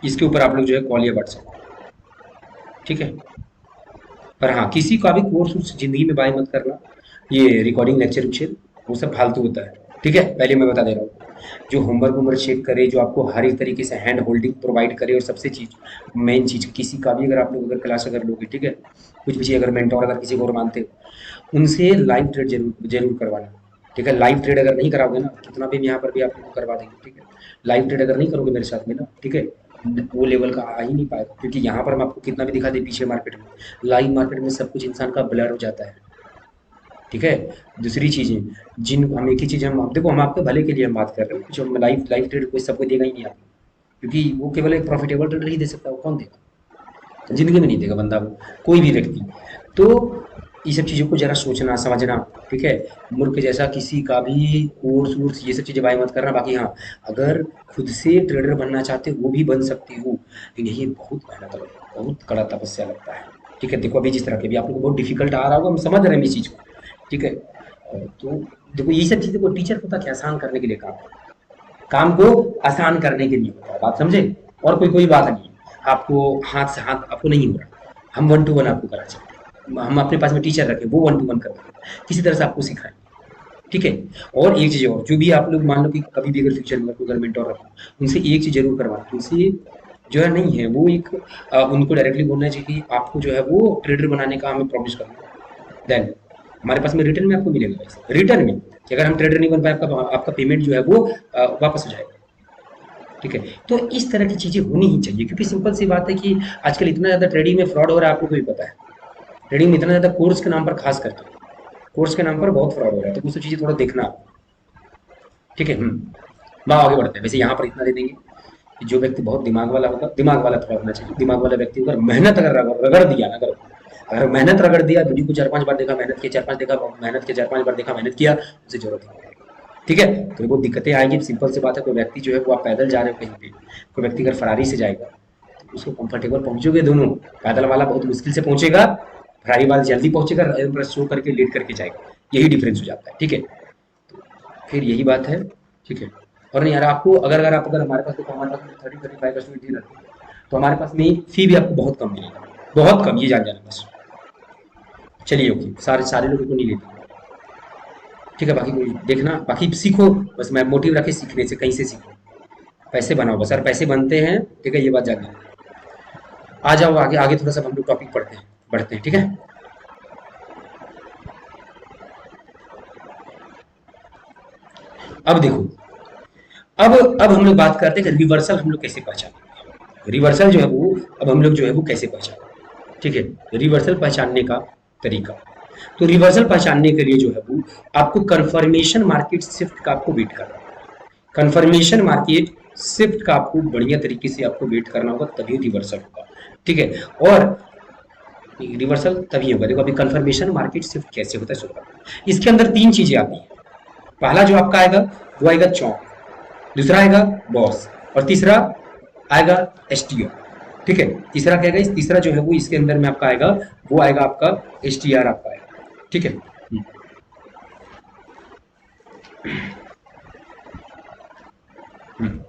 इसके ऊपर आप लोग जो है कॉल या व्हाट्सएप, ठीक है। पर हाँ किसी का भी कोर्स उस जिंदगी में बाय मत करना, ये रिकॉर्डिंग लेक्चर उक्चर वो सब फालतू होता है, ठीक है, पहले मैं बता दे रहा हूँ। जो होमवर्क उम्र चेक करे, जो आपको हर एक तरीके से हैंड होल्डिंग प्रोवाइड करे, और सबसे चीज मेन चीज, किसी का भी अगर आप लोग अगर क्लास अगर लोगे, ठीक है, कुछ भी चीज अगर मेंटोर अगर किसी को और मानते हो, उनसे लाइव ट्रेड जरूर जरूर करवाना, ठीक है। लाइव ट्रेड अगर नहीं कराओगे ना, कितना भी यहाँ पर भी आप लोग को करवा देंगे, ठीक है। लाइव ट्रेड अगर नहीं करोगे मेरे साथ में ना, ठीक है, वो लेवल का आ ही नहीं पाएगा, क्योंकि यहाँ पर हम आपको कितना भी दिखा दे पीछे मार्केट में, लाइव मार्केट में सब कुछ इंसान का ब्लर हो जाता है, ठीक है। दूसरी चीजें जिन हम एक ही चीज हम देखो, हम आपके भले के लिए हम बात कर रहे हैं, कुछ हम लाइव लाइव ट्रेड कोई सबको देगा ही नहीं आपको, क्योंकि वो केवल एक प्रॉफिटेबल ट्रेडर ही दे सकता है, वो कौन देगा, जिंदगी में नहीं देगा बंदा वो, कोई भी व्यक्ति। तो ये सब चीज़ों को जरा सोचना समझना, ठीक है। मूर्ख जैसा किसी का भी कोर्स वोर्स ये सब चीज़ें बाय मत करना। बाकी हाँ, अगर खुद से ट्रेडर बनना चाहते हो वो भी बन सकती हो, लेकिन ये बहुत मेहनत लगता है, बहुत कड़ा तपस्या लगता है, ठीक है। देखो अभी जिस तरह के भी आप लोग को बहुत डिफिकल्ट आ रहा होगा, हम समझ रहे हैं इस चीज़ को, ठीक है। तो देखो ये सब चीज़ें को टीचर होता क्या, आसान करने के लिए काम को आसान करने के लिए होता है, बात समझे। और कोई कोई बात नहीं है, आपको हाथ से हाथ आपको नहीं हो रहा, हम 1 to 1 आपको करा सकते हैं, हम अपने पास में टीचर रखें, वो 1 to 1 कर देंगे, किसी तरह से आपको सिखाएं, ठीक है। और एक चीज़ और, जो भी आप लोग मान लो कि कभी भी अगर फ्यूचर में कोई मेंटोर रखो, उनसे एक चीज़ जरूर करवाना, उनसे जो है नहीं है वो एक उनको डायरेक्टली बोलना चाहिए कि आपको जो है वो ट्रेडर बनाने का हमें प्रॉमिस करना, देन हमारे पास में रिटर्न में आपको मिलेगा, रिटर्न में कि अगर हम ट्रेडर नहीं बन पाए, आपका आपका पेमेंट जो है वो वापस हो जाएगा, ठीक है। तो इस तरह की चीजें होनी ही चाहिए, क्योंकि सिंपल सी बात है कि आजकल इतना ज्यादा ट्रेडिंग में फ्रॉड हो रहा है, आपको भी पता है। ट्रेडिंग में इतना ज्यादा कोर्स के नाम पर, खास करके कोर्स के नाम पर बहुत फ्रॉड हो रहा है, तो वो सब चीजें थोड़ा देखना, ठीक है। बात आगे बढ़ते हैं। वैसे यहाँ पर इतना दे देंगे कि जो व्यक्ति बहुत दिमाग वाला होगा, दिमाग वाला थोड़ा होना चाहिए, दिमाग वाला व्यक्ति अगर मेहनत अगर रगड़ दिया, अगर मेहनत रगड़ दिया, वीडियो को 4-5 बार देखा, मेहनत किया 4-5 देखा, मेहनत किया 4-5 बार देखा, मेहनत किया, उसे जरूरत नहीं, ठीक है। तो वो दिक्कतें आएंगी, सिंपल सी बात है। कोई व्यक्ति जो है वो आप पैदल जा रहे हो कहीं पे, कोई व्यक्ति अगर फरारी से जाएगा तो उसको कंफर्टेबल पहुंचोगे दोनों, पैदल वाला बहुत मुश्किल से पहुंचेगा, फरारी वाला जल्दी पहुंचेगा, शो करके लेट करके जाएगा, यही डिफरेंस हो जाता है, ठीक है। तो फिर यही बात है, ठीक है। और नहीं यार, आपको अगर हमारे पास, देखो हमारे पास 30-35% ही रहती है, तो हमारे पास में फी भी आपको बहुत कम मिलेगा, बहुत कम, ये जान जाना बस। चलिए ओके, सारे सारे लोगों को नहीं लेते, ठीक है। बाकी कोई देखना, बाकी सीखो, बस मैं मोटिव रखे सीखने से, कहीं से सीखो, पैसे बनाओ बस, और पैसे बनते हैं, ठीक है, ये बात जान जाना। आ जाओ आगे, आगे थोड़ा सा हम लोग टॉपिक पढ़ते हैं, बढ़ते हैं, ठीक है। अब देखो, अब हम लोग बात करते हैं कि रिवर्सल हम लोग कैसे पहचानेंगे। रिवर्सल जो है वो, अब हम लोग जो है वो कैसे पहचानें, ठीक है। रिवर्सल पहचानने का तरीका, तो रिवर्सल पहचानने के लिए जो है वो आपको कंफर्मेशन मार्केट शिफ्ट का आपको वेट करना होगा, कंफर्मेशन मार्केट शिफ्ट का आपको बढ़िया तरीके से आपको वेट करना होगा, तभी रिवर्सल होगा, ठीक है। और रिवर्सल तभी होगा, देखो अभी कंफर्मेशन मार्केट शिफ्ट कैसे होता है सुनो। इसके अंदर 3 चीजें आती हैं, पहला जो आपका आएगा वो आएगा चौक, दूसरा आएगा बॉस, और तीसरा आएगा एसटीओ, ठीक है। तीसरा क्या आएगा, तीसरा जो है वो इसके अंदर में आपका आएगा, वो आएगा आपका STR आपका आएगा, ठीक है। हम्म।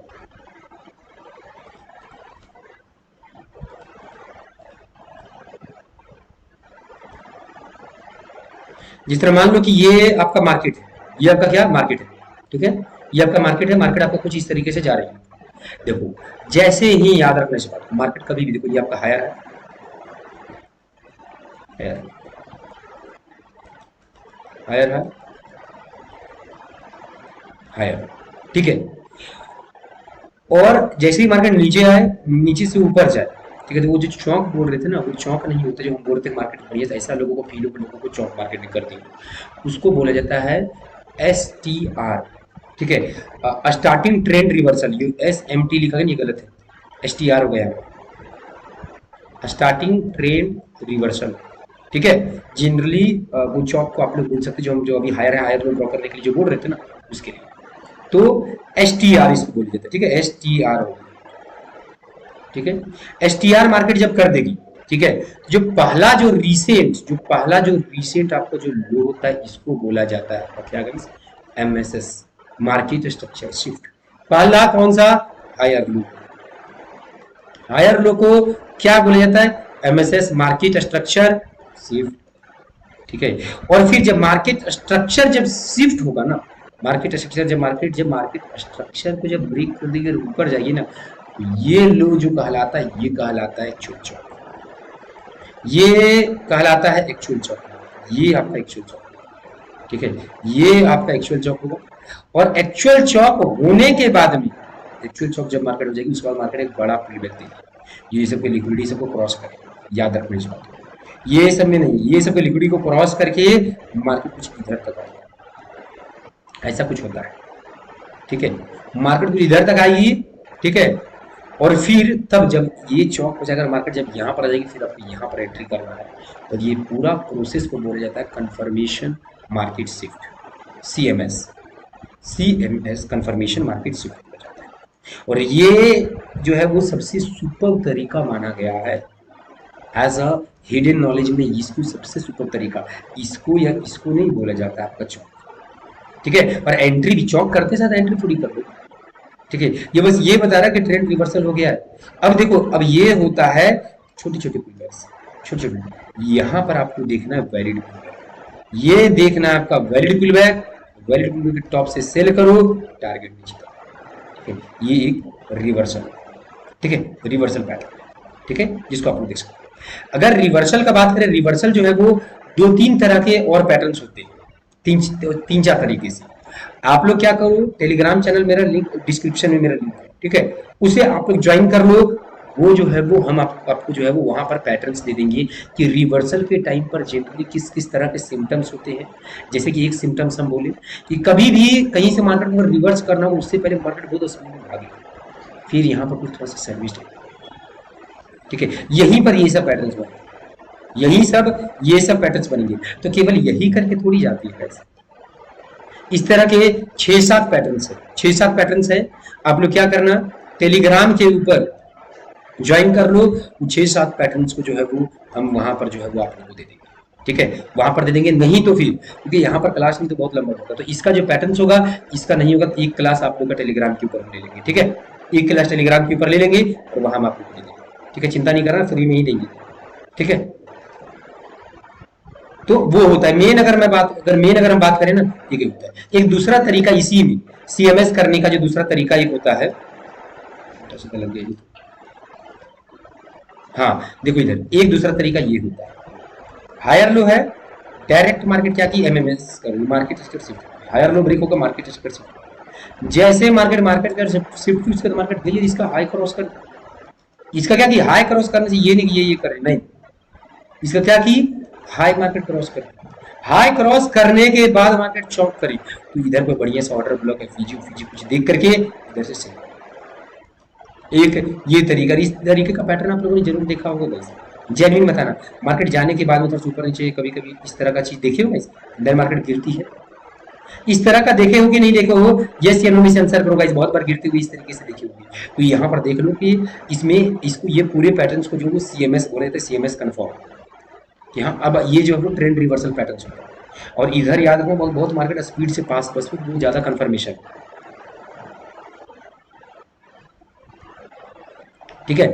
जिस तरह मान लो कि ये आपका मार्केट है, ये आपका क्या मार्केट है, ठीक है, ये आपका मार्केट है, मार्केट आपका कुछ इस तरीके से जा रही है। देखो जैसे ही याद रखने से बात, मार्केट कभी भी देखो ये आपका हायर है, हायर हायर है, हायर, ठीक है। और जैसे ही मार्केट नीचे आए, नीचे से ऊपर जाए, ठीक है, तो वो जो चौक बोल रहे थे ना, वो चौक नहीं होता जो हम बोलते हैं मार्केट बढ़िया, ऐसा लोगों को फील हो, लोगों को चौक मार्केट करती है, उसको बोला जाता है STR, ठीक है। स्टार्टिंग ट्रेंड रिवर्सल, ये SMT लिखा है, ये गलत है, STR हो गया, स्टार्टिंग ट्रेंड रिवर्सल, ठीक है। जनरली वो चौक को आप लोग बोल सकते, जो हम जो अभी हायर है, हायर ड्रॉ करने के लिए जो बोल रहे थे ना, उसके लिए तो STR इसको बोल देते हैं, ठीक है, STR हो, ठीक है। STR मार्केट जब कर देगी, ठीक है, जो पहला जो रिसेंट आपका जो लो होता है, इसको बोला जाता है क्या guys, MSS, market structure shift. पहला कौन सा, हायर लो, हायर लो को क्या बोला जाता है, MSS, मार्केट स्ट्रक्चर शिफ्ट, ठीक है। और फिर जब मार्केट स्ट्रक्चर जब शिफ्ट होगा ना, मार्केट स्ट्रक्चर जब मार्केट स्ट्रक्चर को जब ब्रेक कर देगी, ऊपर जाइए ना, ये लो जो कहलाता है, ये कहलाता है एक्चुअल चौक, ये कहलाता है एक्चुअल चौक, ये आपका एक्चुअल चौक, ठीक है, ये आपका एक्चुअल चौक होगा। और एक्चुअल चौक होने के बाद में, एक्चुअल चौक जब मार्केट हो जाएगी, उसके बाद मार्केट एक बड़ा पुलबैक देगी, ये सबके लिक्विडिटी सबको क्रॉस करेगा, याद रखने की बात, ये सब में नहीं, ये सबके लिक्विडिटी को क्रॉस करके मार्केट कुछ इधर तक आएगा, ऐसा कुछ होता है, ठीक है। मार्केट कुछ इधर तक आएगी, ठीक है, और फिर तब जब ये चौक हो जाएगा, मार्केट जब यहाँ पर आ जाएगी, फिर आपको यहाँ पर एंट्री करना है, और ये पूरा प्रोसेस को बोला जाता है confirmation market shift, CMS confirmation market shift बोला जाता है। और ये जो है वो सबसे सुपर तरीका माना गया है, एज अ हिडन नॉलेज में इसको सबसे सुपर तरीका, इसको या इसको नहीं बोला जाता है आपका चौक, ठीक है। और एंट्री भी चौक करते साथ एंट्री थोड़ी कर दो, ठीक है, ये बस ये बता रहा है कि ट्रेंड रिवर्सल हो गया है। अब देखो, अब ये होता है छोटी छोटी पुलबैक्स, छोटे छोटे, यहाँ पर आपको देखना है वैलिड पुलबैक, ये देखना है आपका वैलिड पुलबैक, वैलिड पुलबैक के टॉप से सेल करो, टारगेट नीचे, ठीक है, ये एक रिवर्सल, ठीक है, रिवर्सल पैटर्न, ठीक है, जिसको आप लोग देख सकते हैं। अगर रिवर्सल का बात करें, रिवर्सल जो है वो 2-3 तरह के और पैटर्न्स होते हैं, 3-4 तरीके से। आप लोग क्या करो, टेलीग्राम चैनल मेरा लिंक डिस्क्रिप्शन में मेरा लिंक है, ठीक है, उसे आप लोग ज्वाइन कर लो, वो जो है वो हम आपको जो है वो वहां पर पैटर्न्स दे देंगे कि रिवर्सल के टाइम पर जनरली किस किस तरह के सिम्टम्स होते हैं। जैसे कि एक सिम्टम्स हम बोले कि कभी भी कहीं से मार्केट को रिवर्स करना हो, उससे पहले मार्केट बहुत स्पीड में भागे, फिर यहाँ पर कुछ थोड़ा सा सर्विस, ठीक है, यहीं पर ये सब पैटर्न्स बनेंगे, ये सब पैटर्न्स बनेंगे, तो केवल यही करके थोड़ी जाती है पैसे। इस तरह के 6-7 पैटर्न्स है, आप लोग क्या करना, टेलीग्राम के ऊपर ज्वाइन कर लो, 6-7 पैटर्न्स को जो है वो हम वहां पर जो है वो आप लोगों को दे देंगे, ठीक है, वहां पर दे देंगे। नहीं तो फिर, क्योंकि यहाँ पर क्लास नहीं तो बहुत लंबा होगा, तो इसका जो पैटर्न्स होगा, इसका नहीं होगा, एक क्लास आप लोग का टेलीग्राम के ऊपर ले लेंगे, ठीक है, एक क्लास टेलीग्राम के ऊपर ले लेंगे और वहां हम आप लोग को दे देंगे, ठीक है, चिंता नहीं करना, फ्री में ही देंगे, ठीक है। तो वो होता है मेन, अगर हम बात करें ना, ठीक होता है। एक दूसरा तरीका इसी में CMS करने का जो दूसरा तरीका एक होता है, लग गया, हाँ देखो इधर एक दूसरा तरीका ये होता है, हायर लो है, डायरेक्ट मार्केट क्या की, MMS कर, market shift, higher low break होगा, मार्केट शिफ्ट, जैसे मार्केट कर शिफ्ट कर, मार्केट गई, इसका हाई क्रॉस कर, इसका क्या की, हाई क्रॉस करने से ये नहीं कि ये करे, नहीं, इसका क्या की, हाई मार्केट क्रॉस कर, हाई क्रॉस करने के बाद मार्केट चौक करी, तो इधर कोई बढ़िया सा ऑर्डर ब्लॉक है, फीजी कुछ देख करके इधर से सेल, एक ये तरीका, इस तरीके का पैटर्न आप लोगों ने जरूर देखा होगा गाइस, जेन्युइन बताना, मार्केट जाने के बाद में थोड़ा ऊपर नीचे कभी कभी इस तरह का चीज देखे हो गाइस, इधर मार्केट गिरती है, इस तरह का देखे हो कि नहीं देखे हो, यस या नो में से आंसर करो गाइस। बहुत बार गिरती हुई इस तरीके से देखी होगी। तो यहाँ पर देख लो कि इसमें इसको ये पूरे पैटर्न्स को जो वो सीएमएस बोले थे, सीएमएस कन्फर्म कि हाँ अब ये जो है वो ट्रेंड रिवर्सल पैटर्न होता है। और इधर याद रखो बहुत मार्केट स्पीड से पास, बस वो ज्यादा कंफर्मेशन, ठीक है।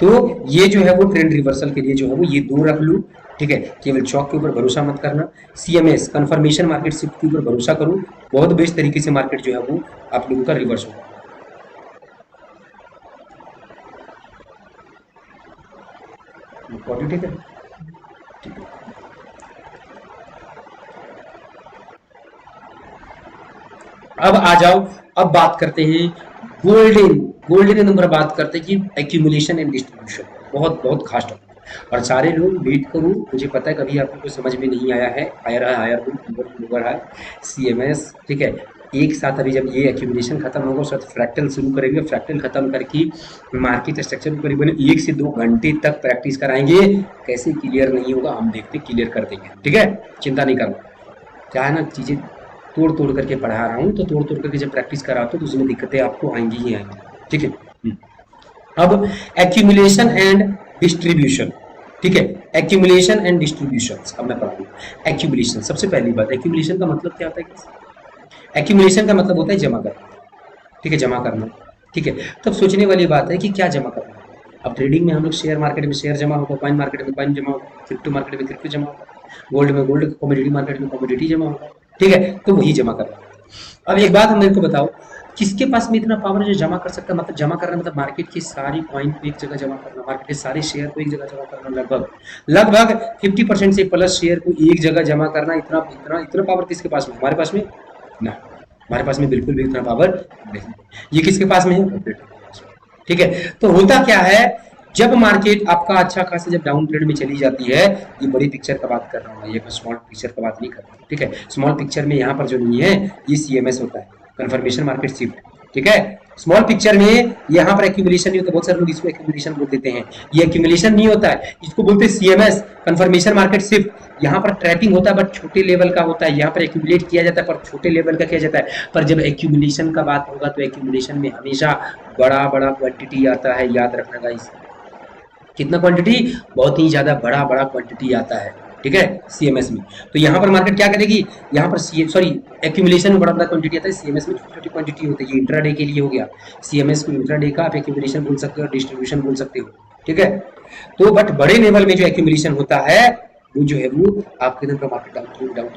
तो ये जो है वो ट्रेंड रिवर्सल के लिए जो है वो ये दो रख लूँ, ठीक है। केवल चौक के ऊपर भरोसा मत करना, सीएमएस कंफर्मेशन मार्केट शिफ्ट के ऊपर भरोसा करो, बहुत बेस्ट तरीके से मार्केट जो है वो आप लोगों का रिवर्स होगा। ठीक है, ठीक है। अब आ जाओ, अब बात करते हैं गोल्डन गोल्डन नंबर, बात करते हैं कि एक्यूमुलेशन एंड डिस्ट्रीब्यूशन, बहुत बहुत खास टॉपिक। और सारे लोग वेट करो, मुझे पता है कभी आपको समझ में नहीं आया है, हायर है सीएमएस, ठीक है। एक साथ अभी जब ये एक्यूमुलेशन खत्म होगा उसके बाद फ्रैक्टल शुरू करेंगे, फ्रैक्टल खत्म करके मार्केट स्ट्रक्चर को करीबन 1 से 2 घंटे तक प्रैक्टिस कराएंगे। कैसे क्लियर नहीं होगा हम देखते, क्लियर कर देंगे, ठीक है, चिंता नहीं करना। क्या है ना, चीजें तोड़ तोड़ करके पढ़ा रहा हूँ, तो तोड़ तोड़ करके जब प्रैक्टिस कराता हूँ तो उसमें दिक्कतें आपको आएंगी ही आएंगी, ठीक है। अब एक्यूमुलेशन एंड डिस्ट्रीब्यूशन, ठीक है, एक्यूमुलेशन एंड डिस्ट्रीब्यूशन अब मैं पढ़ा दूँ। एक्यूमुलेशन, सबसे पहली बात, एक्यूमुलेशन का मतलब क्या होता है? एक्यूमुलेशन का मतलब होता है जमा करना, ठीक है, जमा करना, ठीक है। तब सोचने वाली बात है कि क्या जमा करना। अब ट्रेडिंग में हम लोग शेयर मार्केट में शेयर जमा होगा, कॉइन मार्केट में कॉइन जमा होगा, क्रिप्टो मार्केट में क्रिप्टो जमा होगा, गोल्ड में गोल्ड, कमोडिटी मार्केट में कमोडिटी जमा होगा, ठीक है। तो वही जमा करना। अब एक बात हम मेरे को बताओ, किसके पास में इतना पावर है जो जमा कर सकता है? मतलब जमा करना मतलब मार्केट की सारी कॉइन को एक जगह जमा करना, मार्केट के सारे शेयर को एक जगह जमा करना, लगभग 50% से प्लस शेयर को एक जगह जमा करना। इतना इतना इतना पावर किसके पास में? हमारे पास में ना, हमारे पास में बिल्कुल भी इतना पावर नहीं। ये किसके पास में है? ठीक है। तो होता क्या है, जब मार्केट आपका अच्छा खासा जब डाउन ट्रेंड में चली जाती है, ये बड़ी पिक्चर का बात कर रहा हूँ, ये स्मॉल पिक्चर का बात नहीं कर रहा हूँ, ठीक है। स्मॉल पिक्चर में यहाँ पर जो नहीं है ये सीएमएस होता है, कंफर्मेशन मार्केट शिफ्ट, ठीक है। स्मॉल पिक्चर में यहाँ पर एक्यूमुलेशन नहीं होता, बहुत सारे लोग इसको एक्यूमुलेशन बोल देते हैं, ये एक्यूमुलेशन नहीं होता है, इसको बोलते हैं सीएमएस, कंफर्मेशन मार्केट शिफ्ट। यहाँ पर ट्रैपिंग होता है बट छोटे लेवल का होता है, यहाँ पर एक्यूमुलेट किया जाता है पर छोटे लेवल का किया जाता है। पर जब एक्यूमुलेशन का बात होगा तो एक्यूमुलेशन में हमेशा बड़ा बड़ा क्वांटिटी आता है, याद रखना गाइस। कितना क्वांटिटी? बहुत ही ज्यादा बड़ा बड़ा क्वांटिटी आता है, ठीक है, सीएमएस में। तो यहाँ पर मार्केट क्या करेगी, यहाँ पर एक्यूमुलेशन में बड़ा बड़ा क्वांटिटी आता है, सीएमएस में छोटी छोटी क्वांटिटी होती है। ये इंट्राडे के लिए हो गया, सीएमएस को इंट्राडे का आप एक्यूमुलेशन बोल सकते हो, डिस्ट्रीब्यूशन बोल सकते हो, ठीक है। तो बट बड़े लेवल में जो एक्यूमुलेशन होता है वो जो है वो आपके दिन का मार्केट डाउन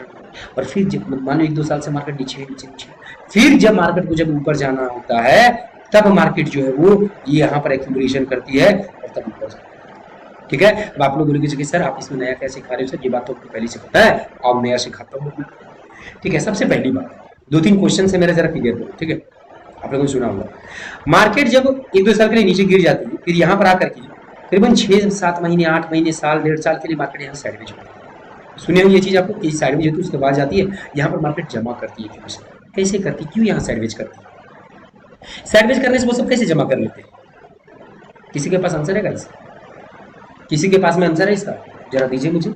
और फिर जब मान लो 1-2 साल से मार्केट नीचे नीचे नीचे, फिर जब मार्केट को जब ऊपर जाना होता है तब मार्केट जो है वो ये यहाँ पर एक्यूमुलेशन करती है और तब ऊपर जाती है, ठीक है। अब आप लोग बोलेंगे कि सर आप इसमें नया क्या सिखा रहे हो सर, ये बात तो आपको पहले से पता है, अब नया सिखाता हूँ, ठीक है। सबसे पहली बात 2-3 क्वेश्चन से मेरा जरा क्लियर करो, ठीक है। आप लोगों ने सुना होगा मार्केट जब 1-2 साल के लिए नीचे गिर जाती है, फिर यहाँ पर आकर के करीबन 6-7 महीने, 8 महीने, साल, 1.5 साल के लिए मार्केट यहाँ साइड में जाती है। सुनिए ये चीज आपको कि साइड में जाती है उसके बाद जाती है, यहाँ पर मार्केट जमा करती है। कैसे करती, क्यों यहाँ साइडवेज करती है? साइडवेज करने से वो सब कैसे जमा कर लेते हैं? किसी के पास आंसर है गाइस? किसी के पास में आंसर है इसका? जरा दीजिए मुझे।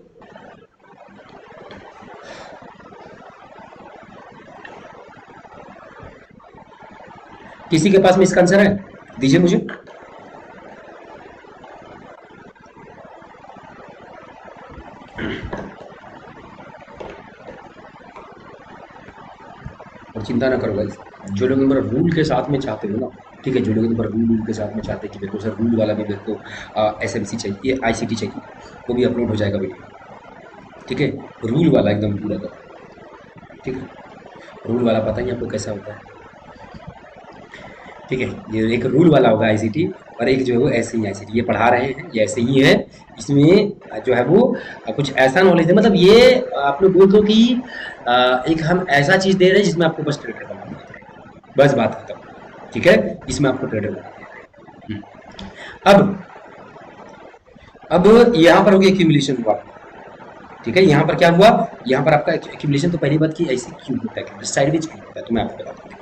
किसी के पास में इसका आंसर है? दीजिए मुझे। और चिंता ना करो गाइस, जो लोग मेरा रूल के साथ में चाहते हो ना, ठीक है, जो लोग मेरा रूल के साथ में चाहते हैं कि मेरे को सर रूल वाला भी मेरे को एसएमसी चाहिए, आईसीटी चाहिए, वो भी अपलोड हो जाएगा वीडियो, ठीक है। रूल वाला एकदम पूरा का, ठीक है। रूल वाला पता ही आपको कैसा होता है, ठीक है। ये एक रूल वाला होगा आईसीटी और एक जो है वो ऐसे ही आईसीटी, ये पढ़ा रहे हैं ये ऐसे ही है। इसमें जो है वो कुछ ऐसा नॉलेज है, मतलब ये आप लोग बोल दो कि एक हम ऐसा चीज दे रहे हैं जिसमें आपको बस ट्रेडर बनाना है, बस बात खत्म, ठीक है। इसमें आपको ट्रेडर बनाना है। अब यहाँ पर हो गया एक्यूमुलेशन हुआ, ठीक है। यहाँ पर क्या हुआ, यहाँ पर आपका एक्यूमुलेशन, तो पहली बात की ऐसे क्यों होता है, साइडवेज क्यों होता है, तो मैं आपको बताता हूँ।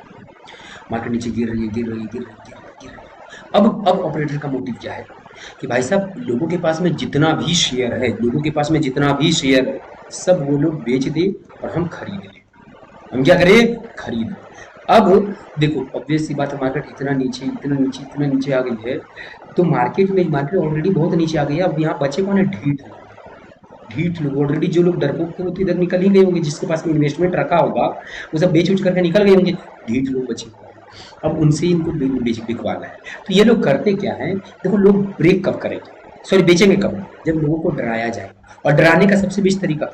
मार्केट नीचे गिर रही है, गिर रही है, गिर रही है, गिर रही है। अब ऑपरेटर का मोटिव क्या है कि भाई साहब लोगों के पास में जितना भी शेयर है, लोगों के पास में जितना भी शेयर है सब वो लोग बेच दे और हम खरीद लें, हम क्या करें, खरीद। अब देखो ऑब्वियस सी बात है, मार्केट इतना नीचे इतना नीचे इतना नीचे आ गई है, तो मार्केट ऑलरेडी बहुत नीचे आ गई है। अब यहाँ बचे कौन है, ढीठ ढीठ लोग। ऑलरेडी जो लोग डरपोक थे वो तो इधर निकल ही गए होंगे, जिसके पास में इन्वेस्टमेंट रखा होगा वो सब बेच उच करके निकल गए होंगे, ढीठ लोग बचे हुए हैं। अब उनसे इनको बिकवाना है। तो ये लोग करते क्या है, देखो लोग ब्रेक कब करेंगे, सॉरी बेचेंगे कब, जब लोगों को डराया जाए। और डराने का सबसे बेस्ट तरीका,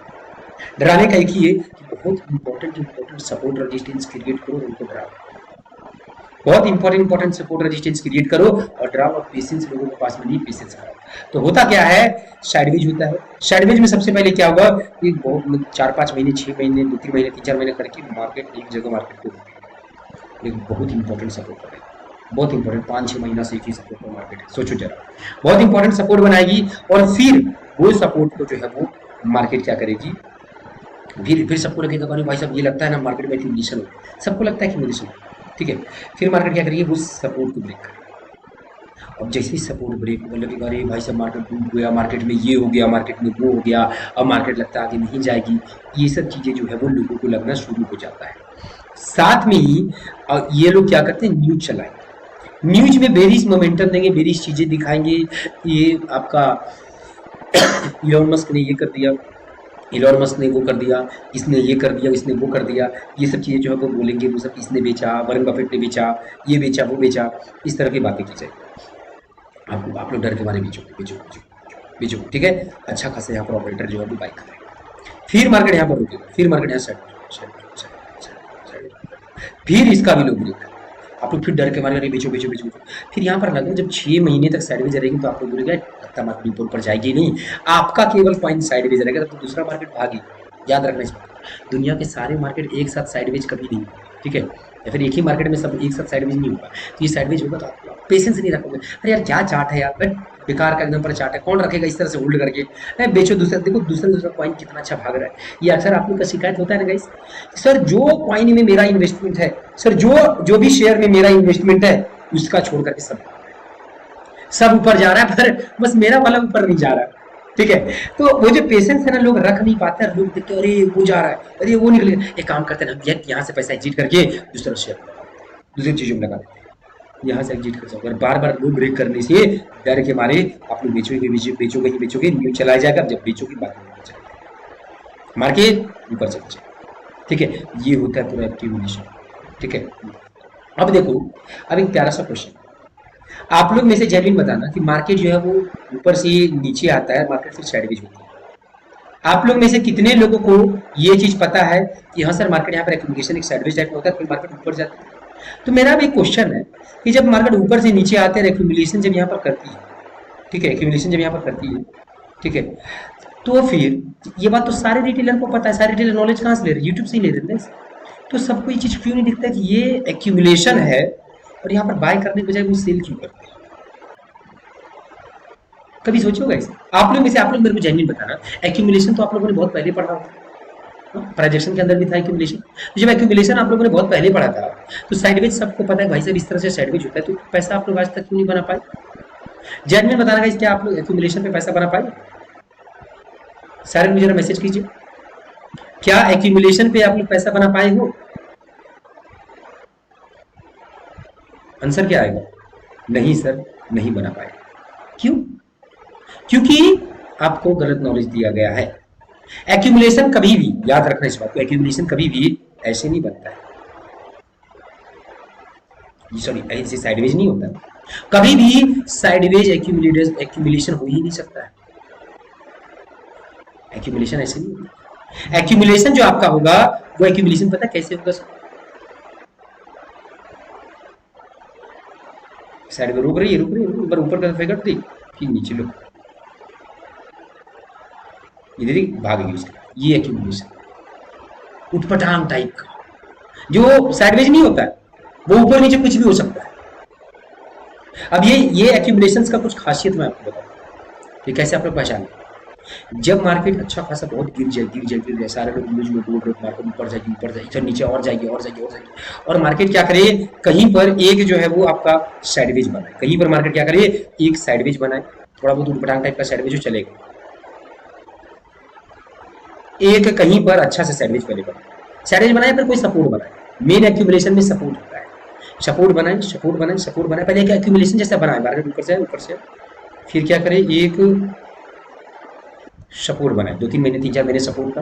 डराने का एक ही है कि बहुत इंपॉर्टेंट सपोर्ट रेजिस्टेंस क्रिएट करो, उनको डराओ। बहुत इंपॉर्टेंट सपोर्ट रेजिस्टेंस क्रिएट करो और डराओ, और पेशेंस लोगों के पास में नहीं, पेशेंस कराओ। तो होता क्या है, साइडवेज होता है। साइडवेज में सबसे पहले क्या होगा कि बहुत 4-5 महीने 6 महीने 2-3 महीने 3-4 महीने करके मार्केट एक जगह मार्केट को रुकेगी। एक बहुत इंपॉर्टेंट सपोर्ट है, बहुत इंपॉर्टेंट 5-6 महीना से एक ही सपोर्ट पर मार्केट है, सोचो जरा। बहुत इंपॉर्टेंट सपोर्ट बनाएगी और फिर वो सपोर्ट को जो है वो मार्केट क्या करेगी, फिर सबको लगेगा भाई साहब ये लगता है ना मार्केट में एक्यूमुलेशन हो, सबको लगता है एक्यूमुलेशन, ठीक है। फिर मार्केट क्या करेगी, उस सपोर्ट को ब्रेक करेगी। अब जैसे ही सपोर्ट ब्रेक होने लगेगा, अरे भाई साहब मार्केट डूब गया, मार्केट में ये हो गया, मार्केट में वो हो गया, अब मार्केट लगता है आगे नहीं जाएगी, ये सब चीज़ें जो है वो लोगों को लगना शुरू हो जाता है। साथ में ही ये लोग क्या करते हैं, न्यूज चलाएंगे, न्यूज में बेरिश मोमेंटम देंगे, बेरिश चीज़ें दिखाएंगे। ये आपका इलॉन मस्क ने ये कर दिया, इलॉन मस्क ने वो कर दिया, इसने ये कर दिया, इसने वो कर दिया, ये सब चीज़ें जो है वो बोलेंगे, वो सब इसने बेचा, वॉरेन बफेट ने बेचा, ये बेचा वो बेचा, इस तरह की बातें की जाए। आप लोग डर के मारे बेचो, ठीक है। अच्छा खासा यहाँ पर ऑपरेटर जो है वो बाइक करेगा, फिर मार्केट यहाँ पर रुकेगा, फिर मार्केट यहाँ साइड, फिर इसका भी लोग ब्रेक, आप लोग फिर डर के मारे बेचो। फिर यहाँ पर लगे जब 6 महीने तक साइडवेज रहेगी तो आप लोग बोलेंगे लगता मार्केट ऊपर जाएगी नहीं, आपका केवल पॉइंट साइडवेज रहेगा, तो दूसरा मार्केट भागी। याद रखना इस बात, दुनिया के सारे मार्केट एक साथ साइडवेज कभी नहीं, ठीक है, या फिर एक ही मार्केट में सब एक साथ साइडवेज नहीं होगा। तो ये साइडवेज होगा तो आप पेशेंस नहीं रखोगे, अरे यार क्या चार्ट है यार, बेकार का एकदम पर चार्ट है, कौन रखेगा इस तरह से होल्ड करके, बेचो दूसरा। देखो दूसरा कॉइन कितना अच्छा भाग रहा है। ये अक्सर आप लोग का शिकायत होता है ना गाइस, सर जो कॉइन में मेरा इन्वेस्टमेंट है, सर जो भी शेयर में मेरा इन्वेस्टमेंट है उसका छोड़ करके सब ऊपर जा रहा है, पर बस मेरा वाला ऊपर नहीं जा रहा है, ठीक है। तो वो जो पेशेंस है ना लोग रख नहीं पाते, लोग देखते हैं अरे वो जा रहा है, अरे वो निकल गया, एक काम करते हैं ना यहाँ से पैसा एग्जिट करके दूसरा शेयर दूसरी चीजों में लगा देते हैं, यहाँ से एग्जिट कर सकते हैं। बार बार लोग ब्रेक करने से डर के मारे आप लोग बेचोगे, न्यूज चलाया जाएगा, जब बेचोगे बात नहीं जाएगा, मार्केट ऊपर चल जाएगा, ठीक है। ये होता है पूरा एक्टिवेशन, ठीक है। अब देखो, अब एक प्यारा सा क्वेश्चन, आप लोग में से जेन्युइन बताना कि मार्केट जो है वो ऊपर से नीचे आता है, मार्केट फिर साइडवेज होती है। आप लोग में से कितने लोगों को ये चीज पता है कि हाँ सर मार्केट यहाँ पर एक्यूमुलेशन एक साइडवेज टाइप में होता है, फिर मार्केट ऊपर जाता है। तो मेरा भी क्वेश्चन है कि जब मार्केट ऊपर से नीचे आते हैं, एक्यूमुलेशन जब यहाँ पर करती है, ठीक है, एक्यूमुलेशन जब यहाँ पर करती है, ठीक है, तो फिर ये बात तो सारे रिटेलर को पता है, सारे रिटेलर नॉलेज कहाँ से ले रहे हैं, यूट्यूब से ही ले रहे हैं। तो सबको ये चीज क्यों नहीं दिखता कि ये एक्यूमुलेशन है और यहाँ पर बाय करने के बजाय वो सेल क्यों करते हैं? कभी सोचो गाइस, आप लोग में से आप लोग मेरे को जेन्युइन बताना, एक्यूमुलेशन तो आप लोगों ने बहुत पहले पढ़ा होगा, ट्रांजैक्शन के अंदर भी था एक्यूमुलेशन। तो जब एक्यूमुलेशन आप लोगों ने बहुत पहले पढ़ा था, तो साइडवेज सबको पता है भाई साहब इस तरह से साइडवेज होता है, तो पैसा आप लोग आज तक क्यों नहीं बना पाए? जेन्युइन बताना गाइस, क्या आप लोग एक्यूमुलेशन पे पैसा बना पाए? सारे मुझे जरा मैसेज कीजिए, क्या एक्यूमुलेशन पे आप लोग पैसा बना पाए हो? आंसर क्या आएगा? नहीं सर, नहीं बना पाए। क्यों? क्योंकि आपको गलत नॉलेज दिया गया है। एक्यूमुलेशन कभी भी, याद रखना इस बात को, एक्यूमुलेशन कभी भी ऐसे नहीं बनता है, सॉरी ऐसे साइडवेज नहीं होता, कभी भी साइडवेज एक्यूमुलेशन हो ही नहीं सकता है। एक्यूमुलेशन ऐसे नहीं होता। एक्यूमुलेशन जो आपका होगा वो एक्यूमुलेशन पता कैसे होगा? साइड में रुक रही है, ऊपर का फेंक दी, फिर नीचे लो, इधर ही भागेगी उसका, ये एक्यूमुलेशन उठपटांग टाइप का, जो साइडवेज नहीं होता है, वो ऊपर नीचे कुछ भी हो सकता है। अब ये एक्यूमुलेशंस का कुछ खासियत मैं आपको बताऊं, ये कैसे आप लोग पहचान, जब मार्केट अच्छा खासा बहुत गिर जाए, सारे लोग न्यूज में बोल रहे मार्केट ऊपर जाएगी, इधर नीचे और जाएगी, और मार्केट क्या करे, कहीं पर एक जो है वो आपका साइडवेज बनाए, कहीं पर मार्केट क्या करे, एक साइडवेज बनाए, थोड़ा बहुत उठपटांग टाइप का साइडवेज जो चलेगा, एक कहीं पर अच्छा से साइडवेज पहले बनाए, साइडवेज बनाए फिर कोई सपोर्ट बनाए, मेन एक्यूमुलेशन में सपोर्ट होता है, सपोर्ट बनाए सपोर्ट बनाए सपोर्ट बनाए, पहले एक एक्यूमुलेशन जैसा बनाए मार्केट ऊपर से फिर क्या करे एक सपोर्ट बनाए 2-3 महीने 3-4 महीने सपोर्ट का,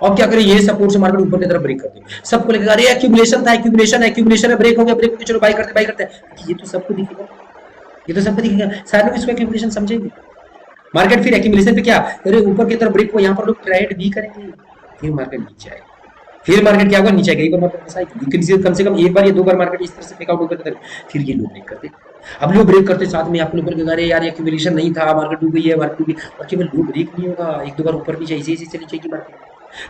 और क्या करे ये सपोर्ट से मार्केट ऊपर की तरफ ब्रेक कर दे, सबको लगेगा अरे एक्यूमुलेशन था, एक्यूमुलेशन है, ब्रेक हो गया चलो बाय करते हैं, ये तो सबको दिखेगा, ये तो सबको दिखेगा, सारे लोग इसको एक्यूमुलेशन समझेंगे। मार्केट फिर एक्यूमुलेशन पे क्या अरे ऊपर की तरफ ब्रेक को यहाँ पर लोग ट्रेड भी करेंगे, फिर मार्केट नीचे आएगा, फिर मार्केट क्या होगा नीचे आएगा, एक बार मार्केट ऐसा है कम से कम एक बार या 2 बार मार्केट इस तरह से फेक आउट ऊपर की तरफ, फिर ये लोग ब्रेक करते, अब लोग ब्रेक करते साथ में आप लोगों को अरे यार एक्यूमुलेशन नहीं था, मार्केट डूब गई है, मार्केट डूब गई, और केवल लोग ब्रेक नहीं होगा, 1-2 बार ऊपर नीचे ऐसे चली जाएगी मार्केट,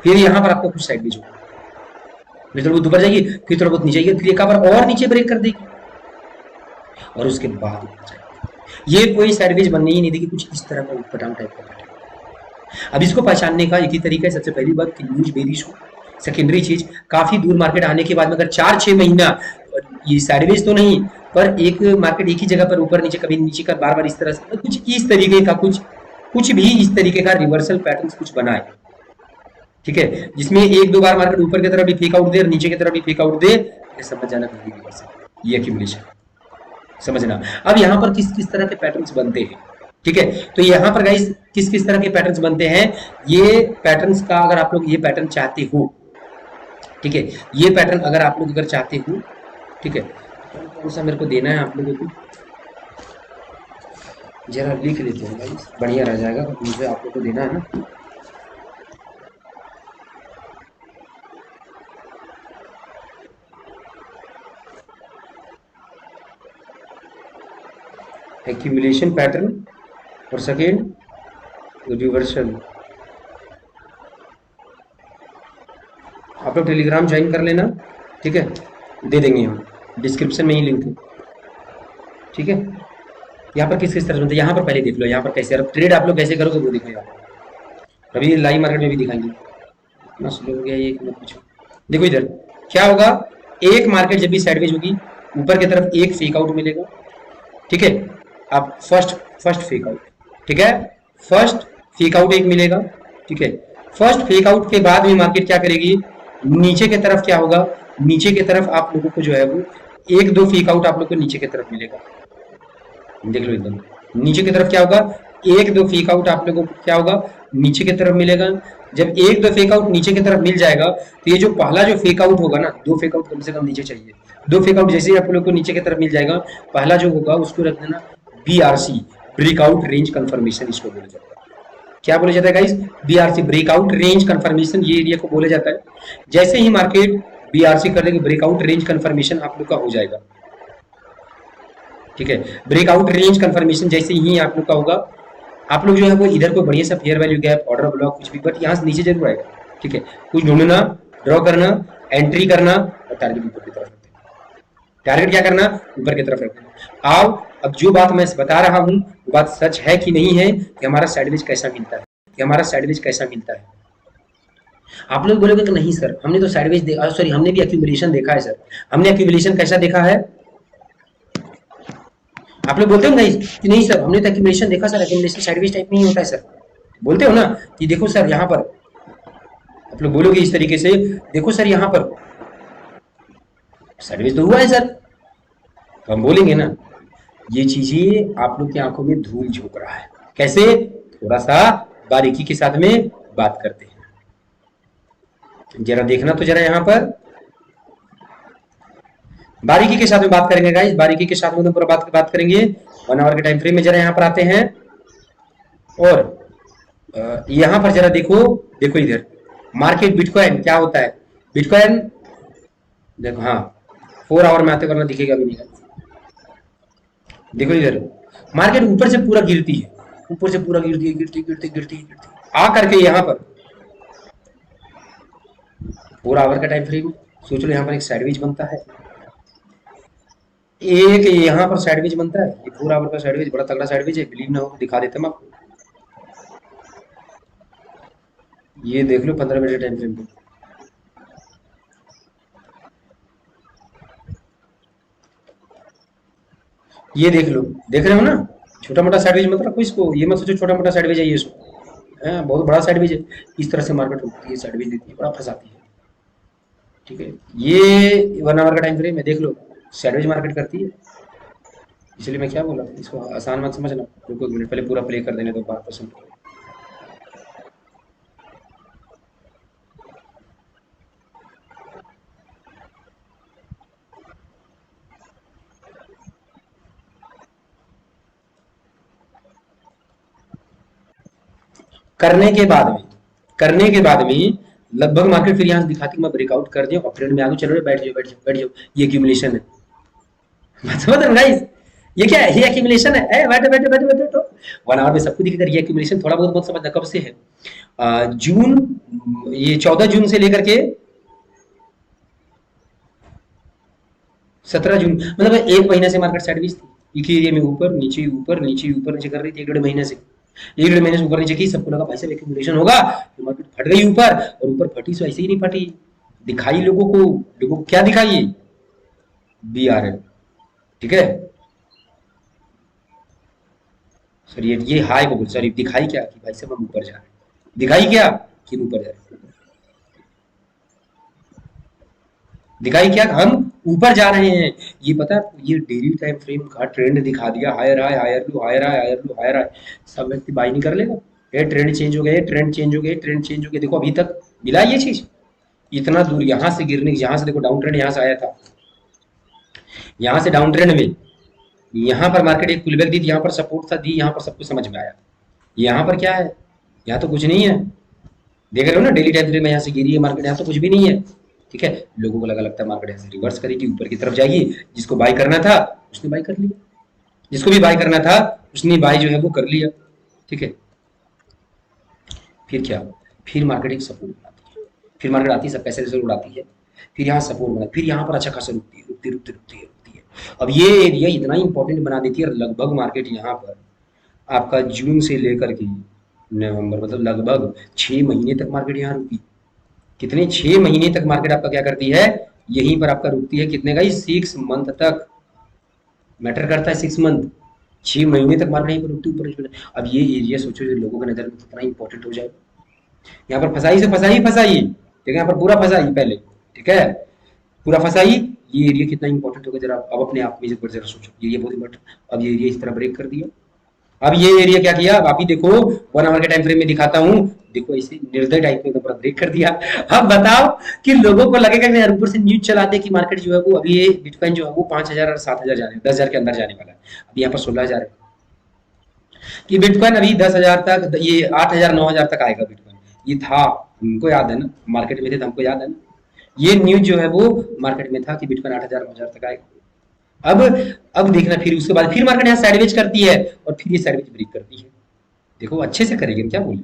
फिर यहाँ पर आपको कुछ साइड में होगा, फिर थोड़ा बहुत ऊपर जाएगी, फिर थोड़ा बहुत नीचे आएगी, फिर एक बार और नीचे ब्रेक कर देगी, और उसके बाद ऊपर जाएगी। ये कोई साइडवेज बनने ही नहीं देगी, कुछ इस तरह का ऊपर डाउन टाइप का पैटर्न। अब इसको पहचानने का एक ही तरीका है, सबसे पहली बात कि न्यूज बेरिश हो, सेकेंडरी चीज काफी दूर मार्केट आने के बाद में अगर 4-6 महीना ये साइडवेज तो नहीं पर एक मार्केट एक ही जगह पर ऊपर नीचे कभी नीचे का बार बार इस तरह से कुछ इस तरीके का कुछ भी इस तरीके का रिवर्सल पैटर्न कुछ बनाए, ठीक है, जिसमें 1-2 बार मार्केट ऊपर की तरफ भी फेक आउट दे और नीचे की तरफ भी फेक आउट दे, ये समझ जाना रिवर्सल ये एक्यूमुलेशन समझना। अब यहाँ पर किस किस तरह के पैटर्न्स बनते हैं, ठीक है, तो यहाँ पर गाइस किस किस तरह के पैटर्न्स बनते हैं, ये पैटर्न्स का अगर आप लोग ये पैटर्न चाहते हो, ठीक है, ये पैटर्न अगर आप लोग अगर चाहते हो, ठीक है, कौन सा मेरे को देना है आप लोगों को जरा लिख लेते हैं गाइस, बढ़िया रह जाएगा, मुझे आप लोग को देना है ना, एक्यूमुलेशन पैटर्न और सेकेंड रिवर्सल। आप लोग टेलीग्राम ज्वाइन कर लेना, ठीक है, दे देंगे हम डिस्क्रिप्शन में ही लिंक है, ठीक है। यहाँ पर किस किस तरह बनता है यहाँ पर पहले देख लो, यहाँ पर कैसे ट्रेड आप लोग कैसे करोगे वो देखो, यहाँ अभी लाइव मार्केट में भी दिखाएंगे, इतना स्लो हो गया ये मत पूछो। देखो इधर क्या होगा, एक मार्केट जब भी साइडवेज होगी ऊपर की तरफ एक फेक आउट मिलेगा, ठीक है, आप फर्स्ट फेक आउट, ठीक है, फर्स्ट फेक आउट एक मिलेगा, ठीक है, फर्स्ट फेक आउट के बाद में मार्केट क्या करेगी, नीचे की तरफ क्या होगा, नीचे की तरफ आप लोगों को जो है वो 1-2 फेक आउट आप लोग को नीचे की तरफ मिलेगा, देख लो एकदम नीचे की तरफ क्या होगा, 1-2 फेक आउट आप लोगों को क्या होगा नीचे की तरफ मिलेगा। जब 1-2 फेक आउट नीचे की तरफ मिल जाएगा तो ये जो पहला जो फेक आउट होगा ना, 2 फेक आउट कम से कम नीचे चाहिए, 2 फेक आउट जैसे ही आप लोग को नीचे की तरफ मिल जाएगा, पहला जो होगा उसको रख देना BRC, ब्रेकआउट रेंज कंफर्मेशन, इसको बोला जाता है। क्या बोला जाता है guys, BRC, breakout range confirmation, ये एरिया को बोला जाता है। जैसे ही मार्केट BRC कर लेंगे ब्रेकआउट रेंज कंफर्मेशन आप लोग का हो जाएगा, ठीक है, ब्रेकआउट रेंज कंफर्मेशन जैसे ही आप लोग का होगा, आप लोग जो है वो इधर को बढ़िया सा fair value gap, order block कुछ भी, बट यहाँ से नीचे जरूर आएगा, ठीक है, कुछ ढूंढना, ड्रॉ करना, एंट्री करना और टारगेट ऊपर की तरफ रखना, टारगेट क्या करना ऊपर की तरफ रखना। आओ अब जो बात मैं बता रहा हूँ वो बात सच है कि नहीं है, कि हमारा साइडवेज कैसा मिलता है, कि हमारा साइडवेज कैसा मिलता है। आप लोग बोलोगे कि नहीं सर हमने तो साइडवेज देखा, सॉरी हमने भी एक्यूमुलेशन देखा है सर, हमने एक्यूमुलेशन कैसा देखा है, आप लोग बोलते हो नहीं कि नहीं सर हमने तो एक्यूमुलेशन देखा सर, एक्यूमुलेशन साइडवेज टाइप नहीं होता है सर, बोलते हो ना कि देखो सर यहाँ पर, आप लोग बोलोगे इस तरीके से, देखो सर यहाँ पर साइडवेज तो हुआ है सर, तो हम बोलेंगे ना ये चीजें आप लोग की आंखों में धूल झोंक रहा है, कैसे, थोड़ा सा बारीकी के साथ में बात करते हैं, जरा देखना तो जरा यहाँ पर बारीकी के साथ में बात करेंगे गाइस, बारीकी के साथ में पूरा बात करेंगे 1 आवर के टाइम फ्रेम में। जरा यहाँ पर आते हैं और यहाँ पर जरा देखो इधर मार्केट बिटकॉइन क्या होता है, बिटकॉइन देखो, हाँ 4 आवर में आते करना दिखेगा भी नहीं, देखो इधर मार्केट ऊपर से पूरा गिरती है, ऊपर से पूरा गिरती है, गिरती आ करके यहाँ पर पूरा आवर का टाइम फ्रेम, सोच लो यहाँ पर एक साइडवेज बनता है, एक यहाँ पर साइडवेज बनता है, ये पूरा आवर का साइडवेज बड़ा तगड़ा साइडवेज है, बिलीव ना हो दिखा देते हैं आपको, ये देख लो 15 मिनट टाइम फ्रेम पे, ये देख लो, देख रहे हो ना, छोटा मोटा साइडवेज मत रखो इसको, ये मत सोचो छोटा मोटा साइडवेज है ये इसको, बहुत बड़ा साइडवेज है, इस तरह से मार्केट होती है, साइडवेज देती है, बड़ा फंसाती है। ठीक है, ये 1 आवर का टाइम फ्रेम है, देख लो सैंडविच मार्केट करती है। इसलिए मैं क्या बोला, इसको आसान मत समझना। रुको 1 मिनट, पहले पूरा प्ले कर देने दो बात पसंद। करने के बाद में करने के बाद में लगभग मार्केट फिर यहाँ दिखाती मैं ब्रेकआउट कर दिया और ट्रेंड में आगे चलो, बैठ जाओ बैठ जाओ बैठ जाओ, ये एक्यूमुलेशन है। मतलब गाइस, ये क्या है, ये एक्यूमुलेशन है, बैठो बैठो बैठो बैठो तो 1 आवर में सबको दिखेगा। ये एक्यूमुलेशन थोड़ा बहुत बहुत समझना कब से है, जून, ये 14 जून से लेकर के 17 जून, मतलब 1 महीने से मार्केट साइडवेज थी एक ही एरिया में, ऊपर नीचे कर रही थी 1 डेढ़ महीने से। 1 डेढ़ महीने से ऊपर नीचे की, सबको लगा भाई साहब एक्यूमुलेशन होगा, तो मार्केट फट गई ऊपर, और ऊपर फटी सो ऐसे ही नहीं फटी, दिखाई लोगों को क्या दिखाई, BRL। ठीक है, सर ये हाई को बोल, सॉरी दिखाई क्या कि भाई साहब हम ऊपर जा रहे हैं, दिखाई क्या कि हम ऊपर जा रहे हैं, दिखाई क्या हम ऊपर जा रहे हैं। ये पता है, ये डेली टाइम फ्रेम का ट्रेंड दिखा दिया, higher high higher low higher high higher low higher high, सब व्यक्ति बाई नहीं कर लेगा, ये ट्रेंड चेंज हो गया, ट्रेंड चेंज हो गया, ट्रेंड चेंज हो गया, देखो अभी तक मिला ये चीज, इतना दूर यहाँ से गिरने, यहाँ से देखो डाउन ट्रेंड यहाँ से आया था, यहाँ से डाउन ट्रेंड में यहाँ पर मार्केट एक पुलबैक दी थी, यहाँ पर सपोर्ट था दी, यहाँ पर सब कुछ समझ में आया। यहाँ पर क्या है, यहाँ तो कुछ नहीं है, देख रहे हो ना डेली टाइम फ्रेम में यहाँ से गिरी है मार्केट, यहाँ तो कुछ भी नहीं है। ठीक है, लोगों को लगता है मार्केट ऐसे रिवर्स करेगी, ऊपर की तरफ जाएगी, जिसको बाय करना था उसने बाय कर लिया, जिसको भी बाय करना था उसने बाय जो है वो कर लिया। ठीक है, फिर क्या, फिर मार्केट एक सपोर्ट बनाती है, फिर मार्केट आती है सब पैसे से उड़ाती है, फिर यहाँ सपोर्ट बना, फिर यहाँ पर अच्छा खासा रुकती है रुकती रुकती रुकती है रुकती है। अब ये एरिया इतना इंपॉर्टेंट बना देती है, लगभग मार्केट यहाँ पर आपका जून से लेकर के नवंबर, मतलब लगभग 6 महीने तक मार्केट यहाँ रुकी। कितने, 6 महीने तक मार्केट आपका क्या करती है, यहीं पर आपका रुकती है, कितने का, 6 मंथ तक मैटर करता है, 6 मंथ, 6 महीने तक मार्केट यहीं पर रुकती ऊपर। अब ये एरिया सोचो लोगों के नजर में कितना इंपॉर्टेंट हो जाएगा, यहाँ पर फंसाई से फंसाई, ठीक है, यहाँ पर पूरा फंसाई पहले, ठीक है, पूरा फंसाई, ये एरिया कितना इंपॉर्टेंट होगा जरा अब अपने आप में जरा सोचो, ये एरिया बहुत इंपॉर्टेंट। अब ये एरिया इस तरह ब्रेक कर दिया, अब ये एरिया क्या किया, अब आप ही देखो 1 आवर के टाइम फ्रेम में दिखाता हूँ, देखो इसे निर्दय टाइप में पूरा ब्रेक कर दिया। अब बताओ कि लोगों को लगेगा कि यार ऊपर से न्यूज चलाते कि मार्केट जो है वो अभी ये बिटकॉइन जो है वो 5,000 और 7,000 जाने, 10,000 के अंदर जाने वाला है, अभी यहाँ पर 16,000 है, कि बिटकॉइन अभी 10,000 तक, ये 8,000 9,000 तक आएगा बिटकॉइन, ये था, हमको याद है ना, मार्केट में थे तो हमको याद है ना, ये न्यूज जो है वो मार्केट में था कि बिटकॉइन 8,000 9,000 तक आएगा। अब देखना, फिर उसके बाद फिर मार्केट यहाँ साइडवेज करती है, और फिर ये साइडवेज ब्रेक करती है, देखो अच्छे से करेगी, क्या बोले,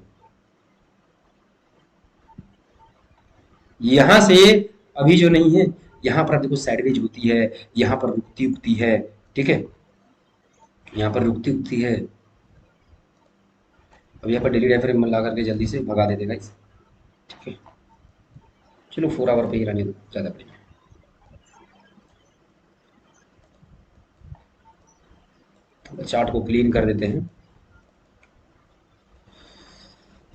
यहां से अभी जो नहीं है, यहाँ पर देखो साइडवेज होती है, यहाँ पर रुकती उगती है, ठीक है, यहाँ पर रुकती उगती है। अब यहाँ पर डेली टाइम फ्रेम ला करके जल्दी से भगा दे देगा इसे, ठीक है, चलो 4 आवर पे ही रहने दो, ज्यादा बढ़िया। चार्ट को क्लीन कर देते हैं,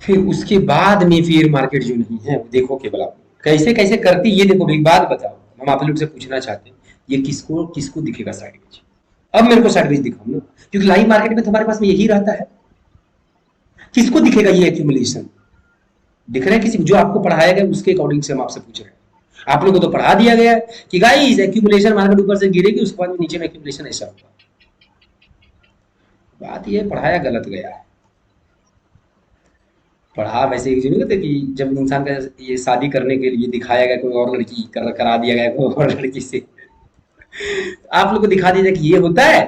फिर उसके बाद में फिर मार्केट जो नहीं है देखो केवल आप कैसे कैसे करती, ये देखो एक बात बताओ, हम आप लोग से पूछना चाहते हैं, ये किसको किसको दिखेगा साइडवेज, अब मेरे को साइडवेज दिखाओ ना, क्योंकि लाइव मार्केट में तुम्हारे पास में यही रहता है, किसको दिखेगा ये एक्यूमुलेशन, दिख रहा है किसी, जो आपको पढ़ाया गया उसके अकॉर्डिंग से हम आपसे पूछ रहे हैं। आप लोगों को तो पढ़ा दिया गया है कि गाइस एक्यूमुलेशन मार्केट ऊपर से गिरेगी, उसके बाद नीचे में एक्यूमुलेशन ऐसा होगा, बात ये पढ़ाया गलत गया है। पढ़ा वैसे एक जरूरत है कि जब इंसान का ये शादी करने के लिए दिखाया गया कोई और लड़की करा दिया गया कोई और लड़की से, आप लोग को दिखा दिया कि ये होता है,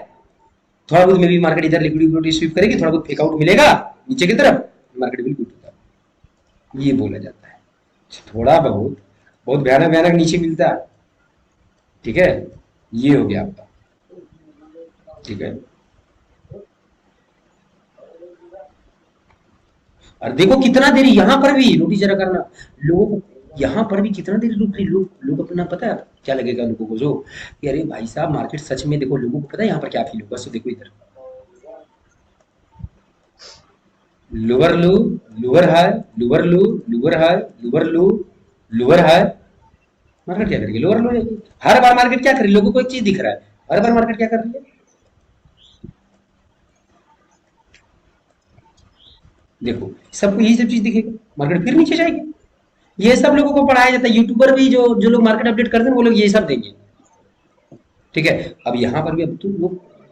थोड़ा बहुत मे भी मार्केट इधर लिक्विडिटी स्वीप करेगी, थोड़ा बहुत फेकआउट मिलेगा नीचे की तरफ, मार्केट बिल्कुल होता है, ये बोला जाता है, थोड़ा बहुत बहुत भयानक भयानक नीचे मिलता है, ठीक है, ये हो गया आपका, ठीक है। और देखो कितना देरी यहाँ पर भी नोटिस जरा करना, लोगों को यहाँ पर भी कितना देरी रुक रही, लोग अपना पता है क्या लगेगा लोगों को, जो कि अरे भाई साहब मार्केट सच में, देखो लोगों को पता है यहाँ पर क्या फील होगा, सो देखो इधर लोअर लो, लोअर हाई, लोअर लो, लोअर हाई, लोअर लो, लोअर हाई, मार्केट क्या करेगी, लोअर लो जाएगी। हर बार मार्केट क्या कर रही है, लोगों को एक चीज दिख रहा है, हर बार मार्केट क्या कर रही है, देखो सबको यही सब चीज दिखेगा, मार्केट फिर नीचे जाएगी। ये सब लोगों को पढ़ाया जाता है, यूट्यूबर भी जो जो लोग मार्केट अपडेट करते हैं वो लोग ये सब देंगे। ठीक है, अब यहाँ पर भी अब तो वो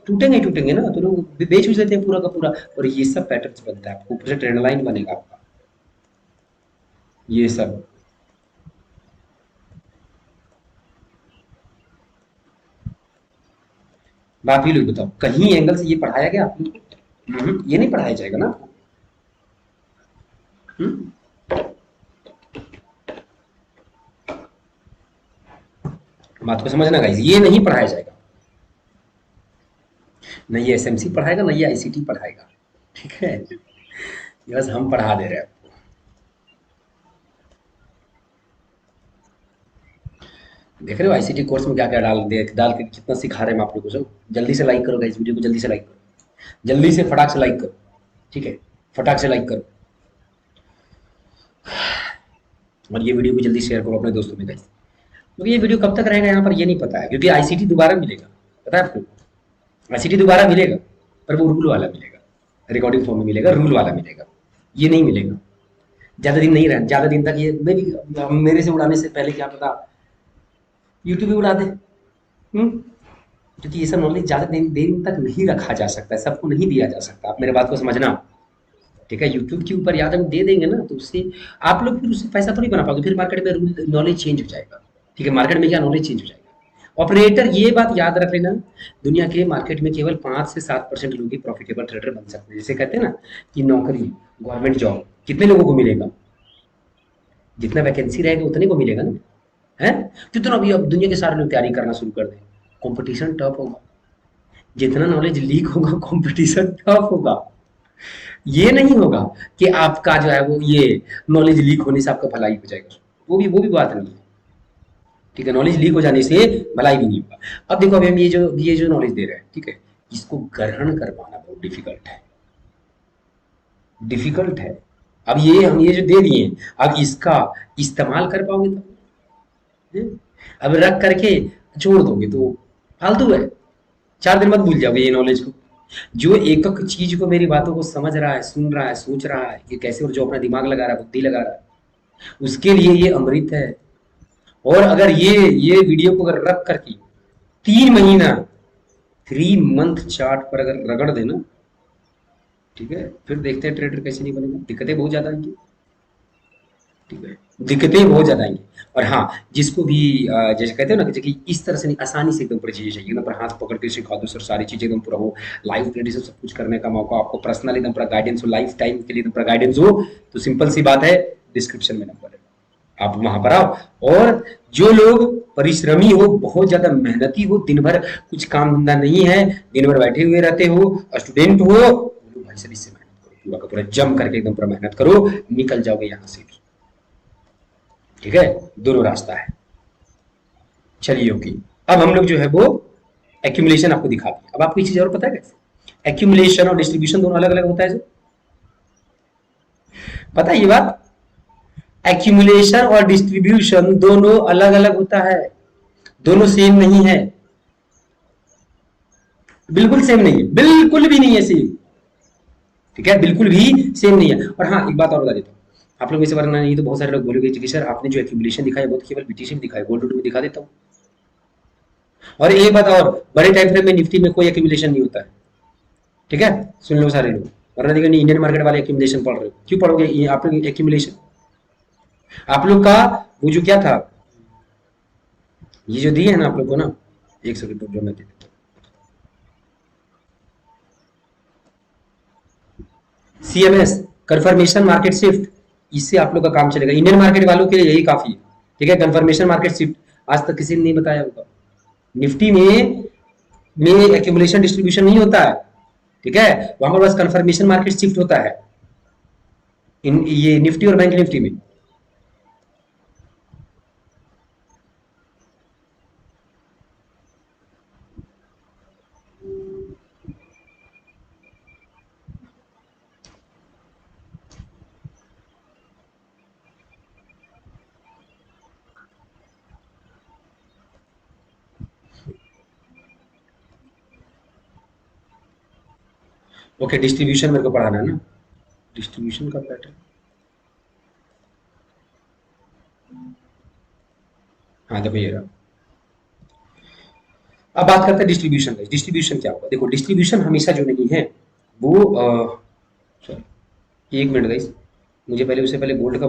टूटेंगे टूटेंगे ना, तो लोग बेच भी लेते हैं पूरा का पूरा। और ये सब पैटर्न बनता है, आपको ऊपर से ट्रेंड लाइन बनेगा आपका, ये सब। आप ही लोग बताओ, कहीं एंगल से ये पढ़ाया गया आप लोग को? ये नहीं पढ़ाया जाएगा ना आपको। हम्म? बात को समझना गाइस, ये नहीं पढ़ाया जाएगा। न ये एसएमसी पढ़ाएगा, न ये आईसीटी पढ़ाएगा। ठीक है, ये बस हम पढ़ा दे रहे हैं। देख रहे हो आईसीटी कोर्स में क्या क्या डाल के कितना सिखा रहे हैं हम आप लोगों को। जल्दी से लाइक करो गाइस, वीडियो को जल्दी से लाइक करो, जल्दी से फटाक से लाइक करो। ठीक है, फटाक से लाइक करो, और ये वीडियो को जल्दी शेयर करो अपने दोस्तों में गाइस। तो ये वीडियो कब तक रहेगा यहाँ पर ये नहीं पता है, क्योंकि आईसीटी दोबारा मिलेगा, पता है आपको। आईसीटी दोबारा मिलेगा, पर वो रूल वाला मिलेगा, रिकॉर्डिंग फॉर्म में मिलेगा, रूल वाला मिलेगा, ये नहीं मिलेगा। ज्यादा दिन नहीं रहना, ज्यादा दिन तक ये मैं भी, मेरे से उड़ाने से पहले क्या पता यूट्यूब भी उड़ा दे। क्योंकि ये सब नॉलेज ज्यादा दिन तक नहीं रखा जा सकता है, सबको नहीं दिया जा सकता, आप मेरे बात को समझना। ठीक है, यूट्यूब के ऊपर याद हम दे देंगे ना, तो उससे आप लोग फिर उससे पैसा थोड़ी बना पाओगे, फिर मार्केट में रूल नॉलेज चेंज हो जाएगा। ठीक है, मार्केट में क्या नॉलेज चेंज हो जाएगा। ऑपरेटर, ये बात याद रख लेना, दुनिया के मार्केट में केवल 5 से 7% लोग ही प्रॉफिटेबल ट्रेडर बन सकते हैं। जैसे कहते हैं ना कि नौकरी, गवर्नमेंट जॉब कितने लोगों को मिलेगा, जितना वैकेंसी रहेगा उतने को मिलेगा ना, है। जितना भी अब दुनिया के सारे लोग तैयारी करना शुरू कर दें, कंपटीशन टफ होगा, जितना नॉलेज लीक होगा कंपटीशन टफ होगा। ये नहीं होगा कि आपका जो है वो ये नॉलेज लीक होने से आपका भलाई हो जाएगा, वो भी बात नहीं है। ठीक है, नॉलेज लीक हो जाने से भलाई भी नहीं होगा। अब देखो, अभी हम ये जो नॉलेज दे रहे हैं, ठीक है, इसको ग्रहण कर पाना बहुत डिफिकल्ट है, डिफिकल्ट है। अब ये हम ये जो दे दिए, अब इसका इस्तेमाल कर पाओगे तो, अब रख करके छोड़ दोगे तो फालतू है। 4 दिन बाद भूल जाओगे ये नॉलेज को। जो एक एक चीज को, मेरी बातों को समझ रहा है, सुन रहा है, सोच रहा है कि कैसे, और जो अपना दिमाग लगा रहा है, बुद्धि लगा रहा है, उसके लिए ये अमृत है। और अगर ये वीडियो को अगर रख करके 3 महीना, 3 मंथ चार्ट पर अगर रगड़ देना, ठीक है, फिर देखते हैं ट्रेडर कैसे नहीं बनेगा। दिक्कतें बहुत ज्यादा आएंगी, ठीक है, दिक्कतें बहुत ज्यादा आएंगी। और हाँ, जिसको भी जैसे कहते हैं ना कि इस तरह से नहीं, आसानी से एकदम पूरी चीजें चाहिए, एकदम पूरा हाथ पकड़ के सिखा दो सर, सारी चीजें एकदम पूरा हो, लाइव ट्रेडिंग सब कुछ करने का मौका आपको, पर्सनल एकदम पूरा गाइडेंस हो, लाइफ टाइम के लिए एकदम पूरा गाइडेंस हो, तो सिंपल सी बात है, डिस्क्रिप्शन में नंबर है, आप वहां पर आओ। और जो लोग परिश्रमी हो, बहुत ज्यादा मेहनती हो, दिन भर कुछ काम धंधा नहीं है, दिन भर बैठे हुए रहते हो, स्टूडेंट हो, वो लोग भाई सब इससे मेहनत करो, पूरा का पूरा जम करके एकदम पूरा मेहनत करो, निकल जाओगे यहाँ से भी। ठीक है, दोनों रास्ता है। चलिए ओके, अब हम लोग जो है वो एक्यूमुलेशन आपको दिखाते हैं। अब आपको एक चीज और पता है कैसे, एक्यूमुलेशन और डिस्ट्रीब्यूशन दोनों अलग अलग होता है जो, पता है ये बात। एक्यूमुलेशन और डिस्ट्रीब्यूशन दोनों अलग अलग होता है, दोनों सेम नहीं है, बिल्कुल सेम नहीं है, बिल्कुल भी नहीं है सेम। ठीक है, बिल्कुल भी सेम नहीं है। और हाँ, एक बात और बता देता हूँ, आप लोग इसे वरना नहीं तो बहुत सारे लोग बोलोगे कि सर आपने जो एक्यूमुलेशन दिखाया वो तो केवल बीटीसी में दिखाया, गोल्ड में दिखा देता हूँ। और एक बात और, बड़े टाइम फ्रेम में निफ्टी में कोई एक्यूमुलेशन नहीं होता है। ठीक है, सुन लो सारे लोग, वरना देखो इंडियन मार्केट वाले एक्यूमुलेशन पढ़ रहे हो, क्यों पढ़ोगे ये आप लोग एक्यूमुलेशन। आप लोग का वो जो क्या था, ये जो दिए है ना आप लोग को ना, एक सेकंड जो मैं दे देता हूँ, सीएमएस, कंफर्मेशन मार्केट शिफ्ट, इससे आप लोग का काम चलेगा, इंडियन मार्केट वालों के लिए यही काफी है। ठीक है, कंफर्मेशन मार्केट शिफ्ट आज तक किसी ने नहीं बताया होगा। निफ्टी में एक्यूमुलेशन डिस्ट्रीब्यूशन नहीं होता है। ठीक है, वहां पर बस कंफर्मेशन मार्केट शिफ्ट होता है, इन ये निफ्टी और बैंक निफ्टी में। ओके, डिस्ट्रीब्यूशन मेरे को पढ़ाना है ना, डिस्ट्रीब्यूशन का पैटर्न। हाँ देखो ये रहा। अब बात करते हैं डिस्ट्रीब्यूशन का। डिस्ट्रीब्यूशन क्या होगा? देखो डिस्ट्रीब्यूशन हमेशा जो नहीं है वो सॉरी, एक मिनट गाइस, मुझे पहले उससे पहले बोल्ड का